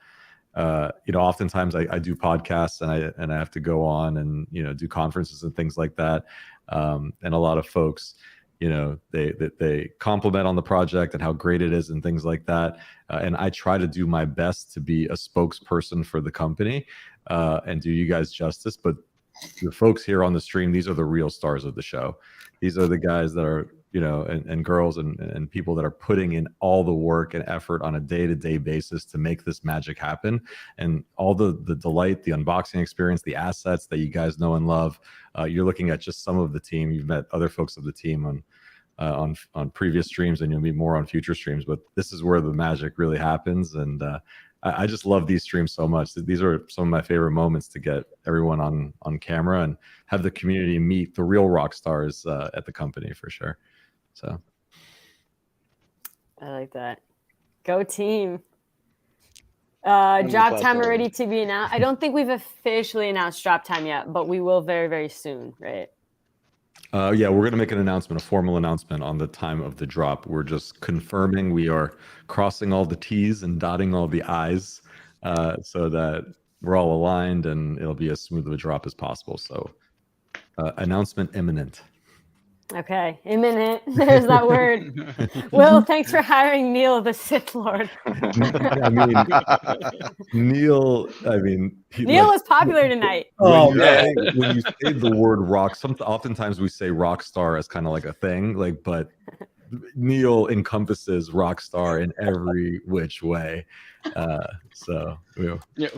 oftentimes I do podcasts and I have to go on and do conferences and things like that. And a lot of folks, they compliment on the project and how great it is and things like that. And I try to do my best to be a spokesperson for the company and do you guys justice. But the folks here on the stream, these are the real stars of the show. These are the guys that are, and girls and people that are putting in all the work and effort on a day-to-day basis to make this magic happen. And all the delight, the unboxing experience, the assets that you guys know and love. You're looking at just some of the team. You've met other folks of the team on previous streams, and you'll meet more on future streams. But this is where the magic really happens. And I just love these streams so much. These are some of my favorite moments, to get everyone on camera and have the community meet the real rock stars at the company, for sure. So I like that. Go team. Drop time already to be announced. I don't think we've officially announced drop time yet, but we will very, very soon, right? Yeah, we're going to make a formal announcement on the time of the drop. We're just confirming we are crossing all the T's and dotting all the I's so that we're all aligned and it'll be as smooth of a drop as possible. So announcement imminent. Okay, imminent. There's that word. Will, thanks for hiring Neil, the Sith Lord. I mean, Neil. I mean, Neil was popular tonight. When you say the word rock, oftentimes we say rock star as kind of like a thing, like, but Neil encompasses rock star in every which way. So,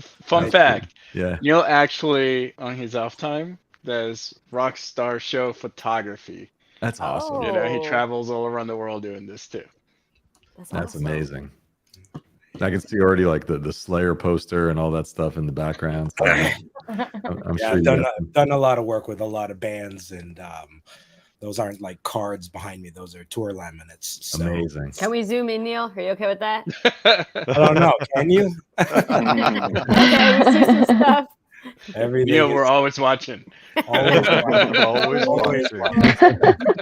Fun fact. Yeah. Neil actually, on his off time, does rock star show photography. That's awesome. You know, he travels all around the world doing this too. That's awesome. amazing. I can see already like the Slayer poster and all that stuff in the background. So I'm sure I've done a lot of work with a lot of bands, and those aren't like cards behind me; those are tour laminates. So. Amazing. Can we zoom in, Neil? Are you okay with that? I don't know. Can you? Okay, we see some stuff. Everything. Neil, we're always watching. Always watching. Always watching.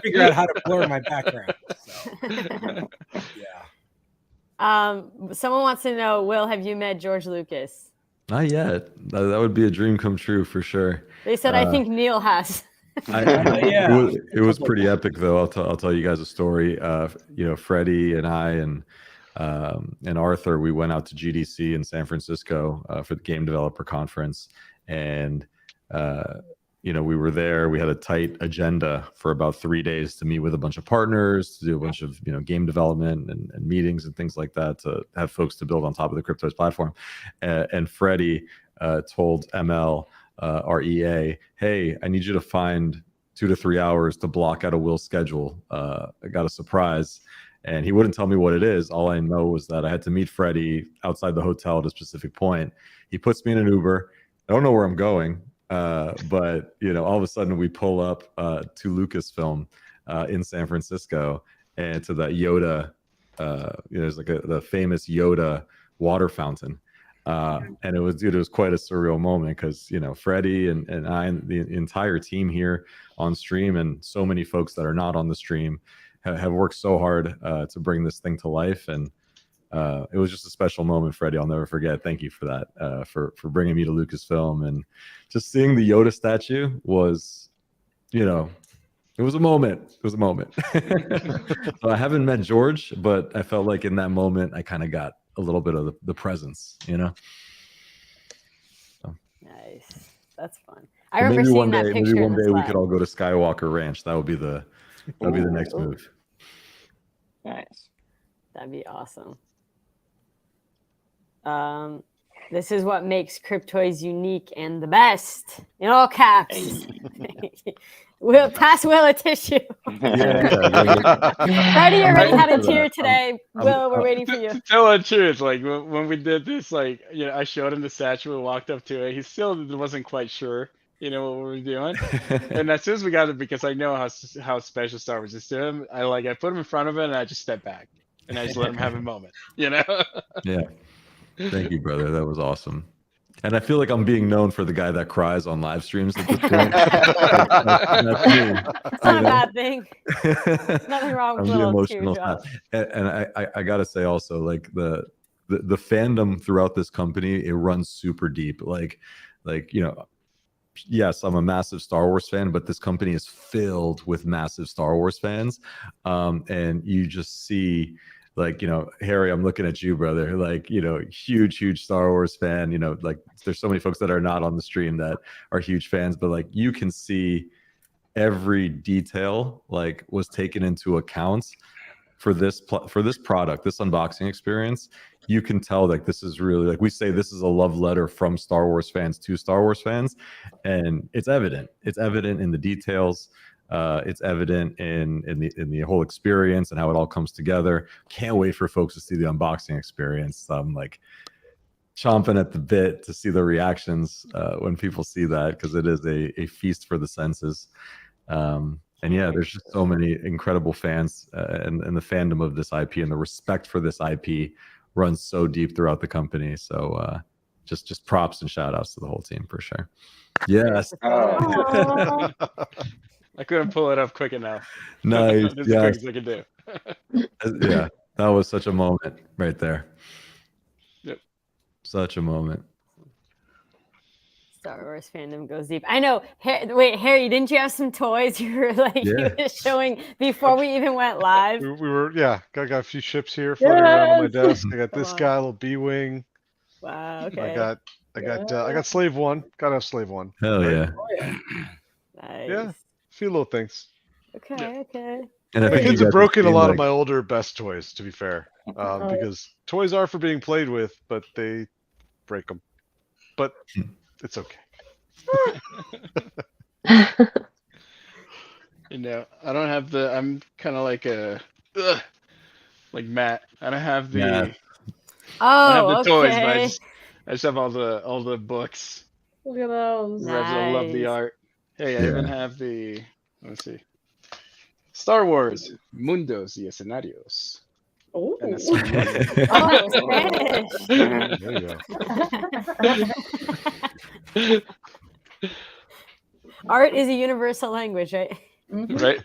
Figure out how to blur my background. So. Yeah. Someone wants to know, Will, have you met George Lucas? Not yet. That would be a dream come true for sure. They said, I think Neil has. It was pretty epic, though. I'll tell you guys a story. You know, Freddie and I and Arthur, we went out to GDC in San Francisco for the Game Developer Conference, and you know, we were there. We had a tight agenda for about 3 days to meet with a bunch of partners, to do a bunch of, you know, game development and meetings and things like that, to have folks to build on top of the Cryptoys platform. And Freddie told ML, our EA, hey, I need you to find 2 to 3 hours to block out of Will's schedule. I got a surprise. And he wouldn't tell me what it is. All I know was that I had to meet Freddie outside the hotel at a specific point. He puts me in an Uber. I don't know where I'm going. But you know, all of a sudden we pull up to Lucasfilm in San Francisco, and to that Yoda, you know, there's like the famous Yoda water fountain, and it was quite a surreal moment, because, you know, Freddie and I and the entire team here on stream, and so many folks that are not on the stream, have worked so hard to bring this thing to life. And it was just a special moment, Freddie. I'll never forget. Thank you for that, for bringing me to Lucasfilm, and just seeing the Yoda statue was, you know, it was a moment. It was a moment. So I haven't met George, but I felt like in that moment I kind of got a little bit of the presence, you know. So. Nice. That's fun. I remember seeing that picture. Maybe one day we could all go to Skywalker Ranch. That would be the next move. Nice. That'd be awesome. This is what makes Cryptoys unique and the best, in all caps. We'll pass Will a tissue. Freddie already had a tear today. Will, we're waiting for you. To tell the truth, like when we did this, like, you know, I showed him the statue, we walked up to it. He still wasn't quite sure, you know, what we were doing. And as soon as we got it, because I know how special Star Wars is to him, I put him in front of it, and I just stepped back, and I just let him have a moment, you know. Yeah. Thank you, brother. That was awesome. And I feel like I'm being known for the guy that cries on live streams at this point. That's me. It's not a bad thing. Nothing wrong with little teardrops. And I gotta say also, like the fandom throughout this company, it runs super deep. Like, you know, yes, I'm a massive Star Wars fan, but this company is filled with massive Star Wars fans. And you just see, like, you know, Harry, I'm looking at you, brother, like, you know, huge Star Wars fan, you know, like there's so many folks that are not on the stream that are huge fans, but like you can see every detail like was taken into account for this product, this unboxing experience. You can tell like this is really, like we say, this is a love letter from Star Wars fans to Star Wars fans, and it's evident in the details. It's evident in the whole experience and how it all comes together. Can't wait for folks to see the unboxing experience. I'm like chomping at the bit to see the reactions when people see that, because it is a feast for the senses. And yeah, there's just so many incredible fans, and the fandom of this IP and the respect for this IP runs so deep throughout the company. So just props and shout outs to the whole team for sure. Yes. I couldn't pull it up quick enough. Nice. As Yeah. quick as I could do. Yeah, that was such a moment right there. Yep. Such a moment. Star Wars fandom goes deep. I know. Wait, Harry, didn't you have some toys you were you were showing before we even went live? We were, yeah. Got a few ships here floating around on my desk. I got this Come on. guy, little B-wing. Wow. Okay. I got Slave One. Gotta have Slave One. Hell yeah. Oh, yeah. Nice. Yeah. A few little things. Okay. Okay. And I The think kids you have guys broken a seen, lot of like- my older best toys, to be fair, because toys are for being played with, but they break them. But it's okay. You know, I don't have the. I'm kind of like like Matt. I don't have the. Matt. I don't Oh, have the toys, but okay. I just have all the books. Look at those. I love the Nice. art. Hey, I even have the. Let's see. Star Wars Mundos y Escenarios. Oh. And it's Spanish. Oh, Spanish. There you go. Art is a universal language, right? Mhm. Right?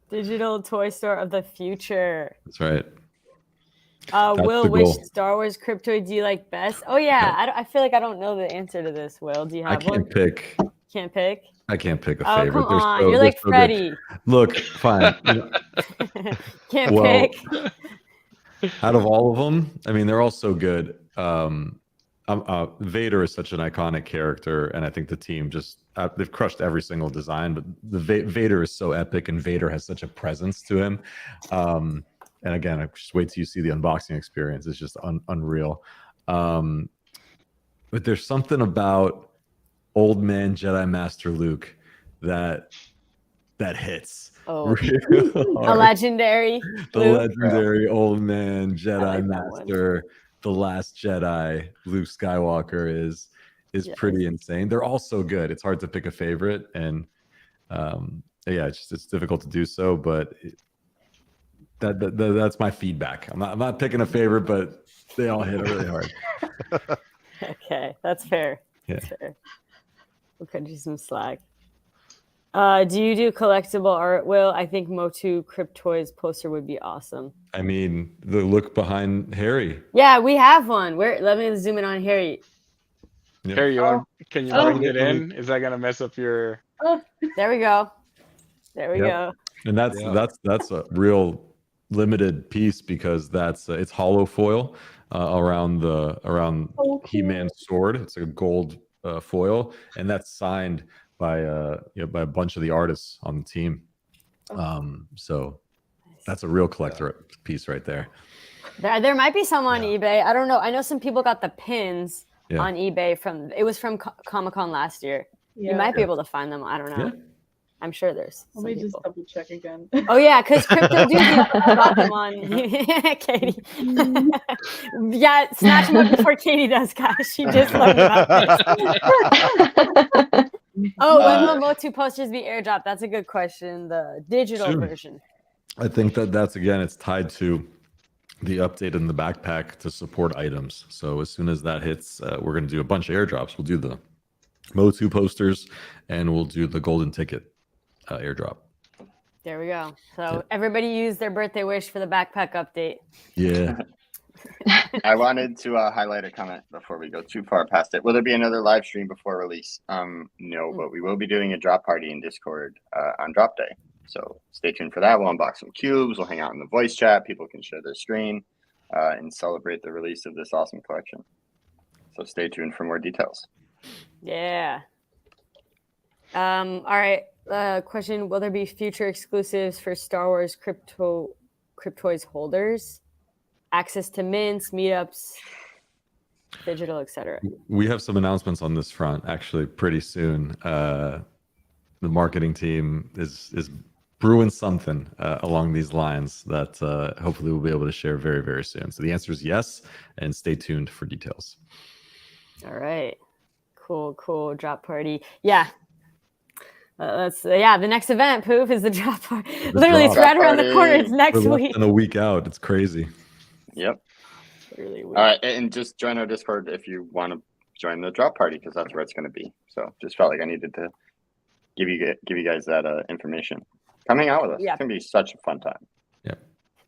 Digital toy store of the future. That's right. Will, the which goal. Star Wars cryptoid do you like best? Oh yeah, I feel like I don't know the answer to this. Will, do you I have one? can't pick. Can't pick. I can't pick a Oh favorite. come They're on, so- you're they're like so good. Freddy. Look, fine. You know, Can't Well, pick. out of all of them, I mean, they're all so good. Vader is such an iconic character, and I think the team just they've crushed every single design. But the Vader is so epic, and Vader has such a presence to him. And again, I just wait till you see the unboxing experience. It's just unreal. But there's something about old man Jedi Master Luke that hits. Oh, real a hard. legendary. The Luke. legendary old man Jedi like that one. Master, the Last Jedi, Luke Skywalker is Yes. pretty insane. They're all so good. It's hard to pick a favorite, and yeah, it's difficult to do so. But that's my feedback. I'm not picking a favorite, but they all hit really hard. Okay, that's fair. Yeah. That's fair. We'll cut you some slack. Do you do collectible art, Will? I think Motu Cryptoys poster would be awesome. I mean, the look behind Harry. Yeah, we have one. Let me zoom in on Harry. Yep. Harry, can you bring it in? Is that gonna mess up your? There we go. There we Yep. go. And that's a real limited piece because it's hollow foil around He-Man's sword. It's a gold foil, and that's signed by by a bunch of the artists on the team. So that's a real collector piece right there. There might be some on eBay. I don't know. I know some people got the pins on eBay from Comic-Con last year. Yeah. You might be able to find them. I don't know. Yeah. I'm sure there's. Let me some just people. double check again. Oh yeah, because Crypto Doozy got them on. Katie. Yeah, snatch them up before Katie does, guys. She just learned about this. Oh, when will Motu posters be airdropped? That's a good question. The digital Soon. version. I think that's again, it's tied to the update in the backpack to support items. So as soon as that hits, we're going to do a bunch of airdrops. We'll do the Motu posters, and we'll do the golden ticket airdrop. There we go. So everybody use their birthday wish for the backpack update. Yeah. I wanted to highlight a comment before we go too far past it. Will there be another live stream before release? No, but we will be doing a drop party in Discord on drop day. So stay tuned for that. We'll unbox some cubes. We'll hang out in the voice chat. People can share their screen and celebrate the release of this awesome collection. So stay tuned for more details. Yeah. All right. Question: will there be future exclusives for Star Wars Cryptoys holders? Access to mints, meetups, digital, etc. We have some announcements on this front actually pretty soon. The marketing team is brewing something along these lines that hopefully we'll be able to share very, very soon. So the answer is yes, and stay tuned for details. All right. Cool. Drop party. Yeah. The next event, Poof, is the drop party. Literally, it's right around the corner. It's next We're less week. than a week out. It's crazy. Yep. Really weird. All right, and just join our Discord if you want to join the drop party because that's where it's going to be. So just felt like I needed to give you guys that information. Come hang out with us. Yeah. It's going to be such a fun time. Yeah.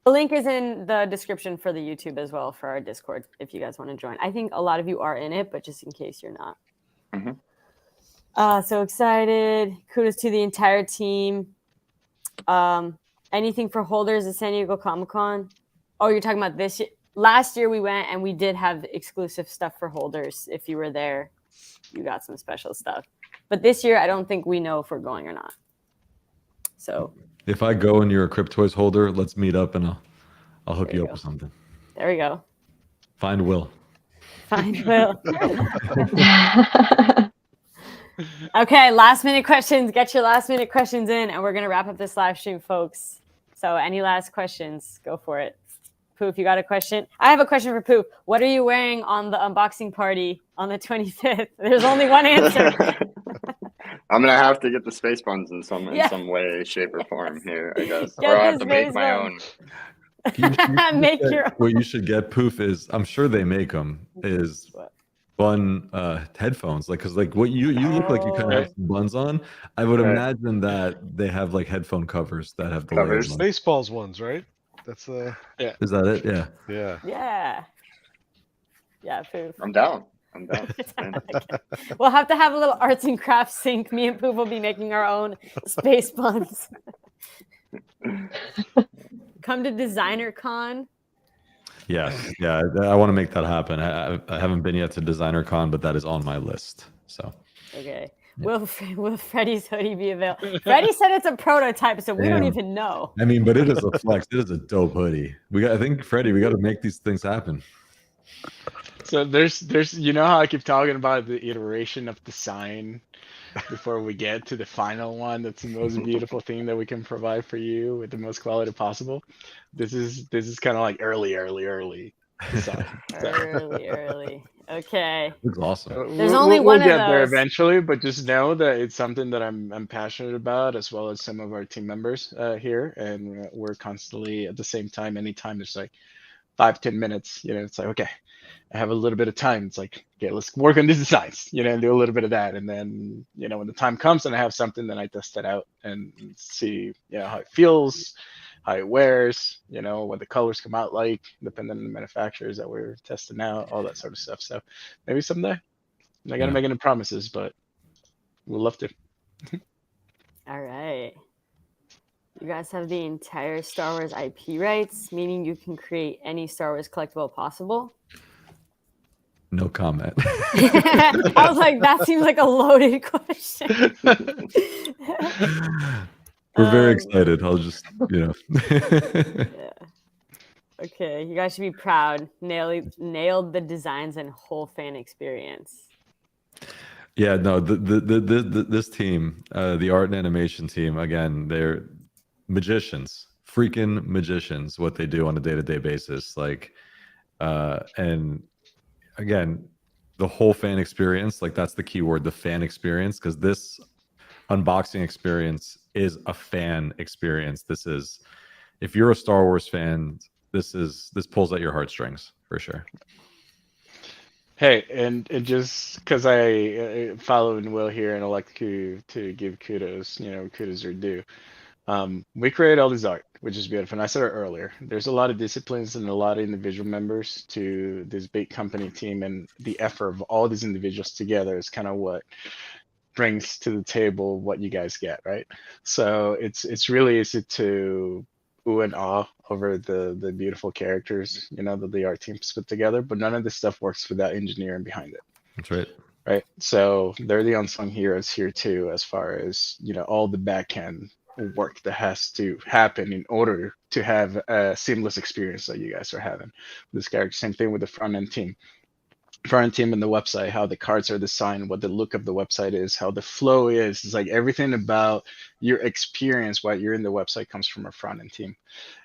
The link is in the description for the YouTube as well for our Discord if you guys want to join. I think a lot of you are in it, but just in case you're not. So excited. Kudos to the entire team. Anything for holders at San Diego Comic-Con? Oh, you're talking about this year? Last year we went and we did have exclusive stuff for holders. If you were there, you got some special stuff. But this year, I don't think we know if we're going or not. So if I go and you're a Cryptoys holder, let's meet up and I'll hook you up with something. There we go. Find Will. Find Will. Okay, last minute questions. Get your last minute questions in, and we're gonna wrap up this live stream, folks. So, any last questions? Go for it. Poof, you got a question? I have a question for Poof. What are you wearing on the unboxing party on the 25th? There's only one answer. I'm gonna have to get the space buns in some way, shape, or form here, I guess. Get Or I have the to make space my buns. own. Make your What you should get, Poof, is I'm sure they make them. Is bun headphones, like because like what you look like you kind of have some buns on. I would imagine that they have like headphone covers that have the layers on. Spaceballs ones, right? That's Is that it? Yeah. Yeah, Poof. I'm down. We'll have to have a little arts and crafts sync. Me and Poof will be making our own space buns. Come to Designer Con. Yes, yeah, I want to make that happen. I haven't been yet to Designer Con, but that is on my list. So okay, will Freddy's hoodie be available? Freddie said it's a prototype, so we don't even know. I mean, but it is a flex. It is a dope hoodie. I think Freddie, we got to make these things happen. So there's you know how I keep talking about the iteration of the sign before we get to the final one. That's the most beautiful thing that we can provide for you with the most quality possible. This is kind of like early design. Early. Okay. Looks awesome. There's only one we'll of get there those. eventually, but just know that it's something that I'm passionate about, as well as some of our team members here, and we're constantly at the same time. Anytime there's like 5-10 minutes, it's like, okay, I have a little bit of time. It's like, okay, let's work on these designs, and do a little bit of that. And then, when the time comes and I have something, then I test it out and see, how it feels, how it wears, what the colors come out like, depending on the manufacturers that we're testing out, all that sort of stuff. So maybe someday. I'm not gonna make any promises, but we'll love to. All right. You guys have the entire Star Wars IP rights, meaning you can create any Star Wars collectible possible. No comment. I was like, that seems like a loaded question. We're very excited. I'll just, Yeah. Okay, you guys should be proud. Nailed the designs and whole fan experience. Yeah, no, this team, the art and animation team, again, they're magicians, freaking magicians, what they do on a day-to-day basis. Like, and again, the whole fan experience, like that's the key word, the fan experience, because this unboxing experience is a fan experience. This is, if you're a Star Wars fan, this pulls at your heartstrings for sure. Hey, and just because I follow and Will here, and I like to give kudos, kudos are due. We create all this art, which is beautiful. And I said it earlier, there's a lot of disciplines and a lot of individual members to this big company team, and the effort of all these individuals together is kind of what brings to the table what you guys get, right? So it's really easy to ooh and ah over the beautiful characters, that the art teams put together, but none of this stuff works without engineering behind it. That's right. Right. So they're the unsung heroes here too, as far as, all the back-end work that has to happen in order to have a seamless experience that you guys are having with this character. Same thing with the front-end team and the website, how the cards are designed, what the look of the website is, how the flow is. It's like everything about your experience while you're in the website comes from a front-end team.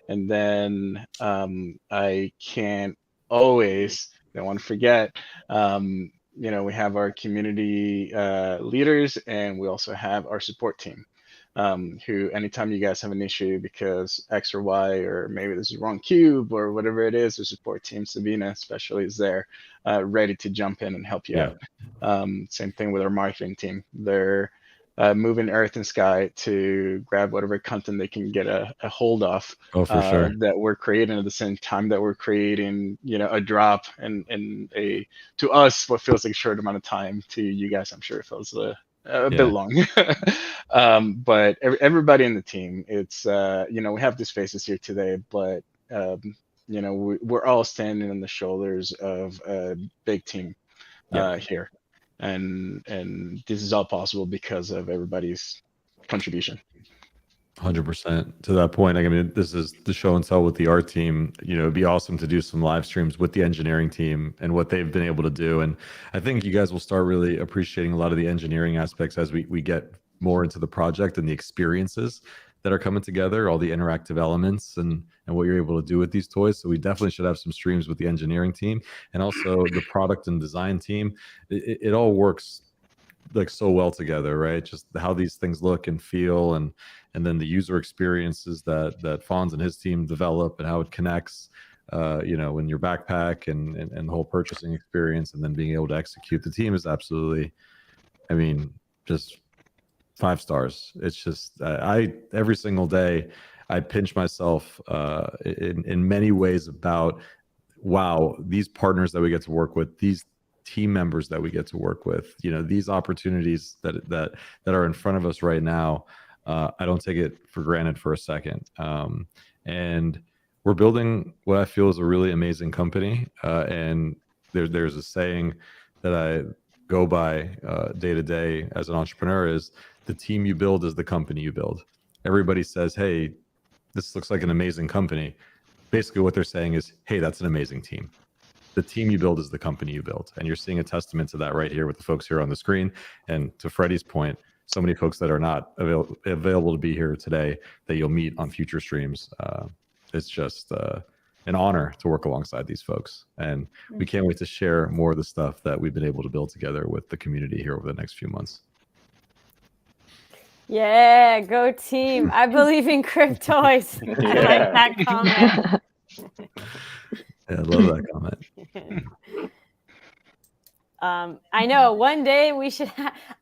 And then I can't always, don't want to forget, we have our community leaders, and we also have our support team. Who, anytime you guys have an issue because X or Y, or maybe this is wrong cube or whatever it is, the support team, Sabina especially, is there ready to jump in and help you out. Same thing with our marketing team. They're moving earth and sky to grab whatever content they can get a hold of. Oh, for sure. That we're creating at the same time that we're creating, a drop and a to us what feels like a short amount of time. To you guys, I'm sure it feels a bit long. But everybody in the team, it's we have these faces here today, but we're all standing on the shoulders of a big team here, and this is all possible because of everybody's contribution. 100% to that point. I mean, this is the show and tell with the art team. It'd be awesome to do some live streams with the engineering team and what they've been able to do. And I think you guys will start really appreciating a lot of the engineering aspects as we get more into the project and the experiences that are coming together, all the interactive elements and what you're able to do with these toys. So we definitely should have some streams with the engineering team and also the product and design team. It all works like so well together, right? Just how these things look and feel, and then the user experiences that Fonz and his team develop and how it connects, in your backpack and the whole purchasing experience, and then being able to execute. The team is absolutely, I mean, just 5 stars. It's just I every single day I pinch myself in many ways about, wow, these partners that we get to work with, these team members that we get to work with, these opportunities that are in front of us right now. I don't take it for granted for a second. And we're building what I feel is a really amazing company. And there's a saying that I go by day to day as an entrepreneur is, the team you build is the company you build. Everybody says, hey, this looks like an amazing company. Basically what they're saying is, hey, that's an amazing team. The team you build is the company you build. And you're seeing a testament to that right here with the folks here on the screen. And to Freddie's point, so many folks that are not available to be here today that you'll meet on future streams. It's just an honor to work alongside these folks. And we can't wait to share more of the stuff that we've been able to build together with the community here over the next few months. Yeah, go team. I believe in Cryptoys. I like that comment. Yeah, I love that comment. I know one day we should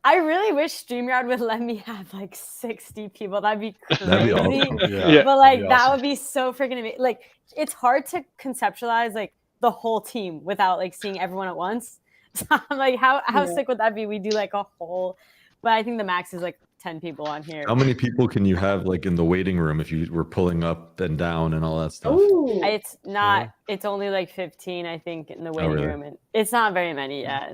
I really wish StreamYard would let me have like 60 people. That'd be crazy. That'd be awesome. Yeah. But like awesome. that would be so freaking amazing. Like it's hard to conceptualize like the whole team without like seeing everyone at once. So I'm like, how sick would that be? We do like a whole, but I think the max is like 10 people on here. How many people can you have like in the waiting room if you were pulling up and down and all that stuff? Ooh. It's not. It's only like 15, I think, in the waiting really? room, and it's not very many. Yeah,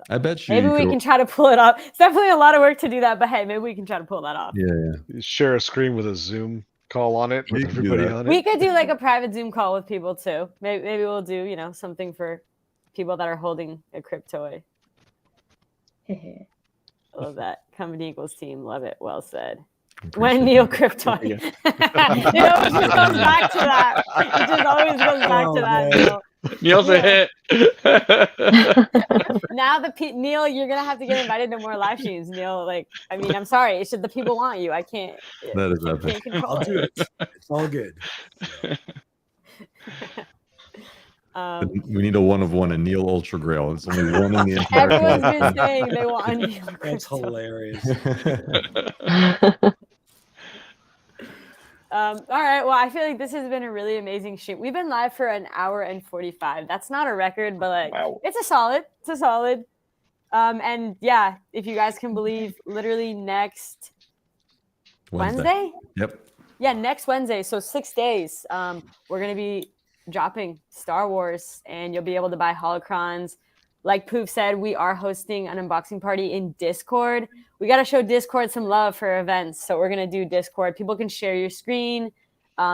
I bet you. Maybe we can try to pull it up. It's definitely a lot of work to do that, but hey, maybe we can try to pull that off. Yeah. Share a screen with a Zoom call on it with You can do everybody that. on it. We could do like a private Zoom call with people too. Maybe we'll do something for people that are holding a Cryptoy. I love that. Company equals team. Love it. Well said. When Neil Cryptoy. It always just goes back to that. It just always goes back to that. Neil. Neil's a hit. Now Neil, you're gonna have to get invited to more live streams. Neil, I'm sorry. It's just the people want you. I can't. That is can't epic. control I'll do it. it. It's all good. We need a one of one, a Neil Ultra Grail. It's only one in the entire. Everyone's been saying they want a Neil That's Cryptoy. hilarious. All right. Well, I feel like this has been a really amazing stream. We've been live for an hour and 45. That's not a record, but Wow. it's a solid. It's a solid. And yeah, if you guys can believe, literally next Wednesday? Yep. Yeah, next Wednesday. So 6 days. We're gonna be dropping Star Wars, and you'll be able to buy holocrons. Like Poof said, we are hosting an unboxing party in Discord. We got to show Discord some love for events. So we're going to do Discord. People can share your screen.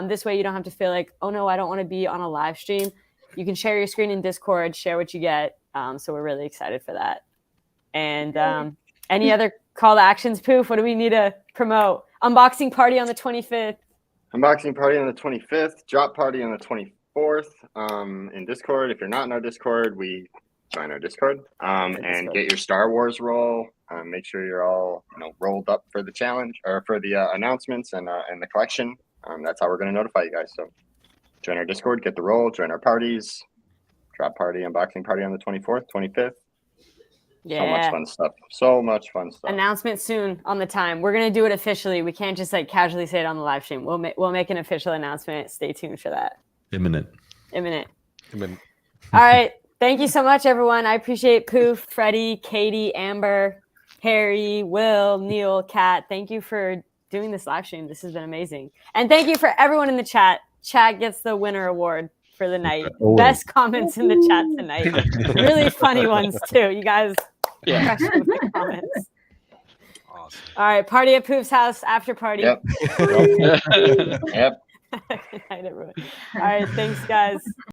This way you don't have to feel like, oh no, I don't want to be on a live stream. You can share your screen in Discord, share what you get. So we're really excited for that. And any other call to actions, Poof? What do we need to promote? Unboxing party on the 25th. Unboxing party on the 25th. Drop party on the 24th. In Discord. If you're not in our Discord, join our Discord. And get your Star Wars roll. Make sure you're all rolled up for the challenge or for the announcements and the collection. That's how we're going to notify you guys. So join our Discord, get the roll, join our parties. Drop party, unboxing party on the 24th, 25th. So much Yeah. fun stuff. So much fun stuff. Announcement soon on the time. We're gonna do it officially. We can't just like casually say it on the live stream. We'll make an official announcement. Stay tuned for that. Imminent. Imminent. Imminent. All right. Thank you so much, everyone. I appreciate Poof, Freddie, Katie, Amber, Harry, Will, Neil, Kat. Thank you for doing this live stream. This has been amazing. And thank you for everyone in the chat. Chat gets the winner award for the night. Always. Best comments in the chat tonight. Really funny ones too. You guys crushed with the comments. Awesome. All right, party at Poof's house, after party. Yep. Good Yep. night, everyone. All right, thanks, guys.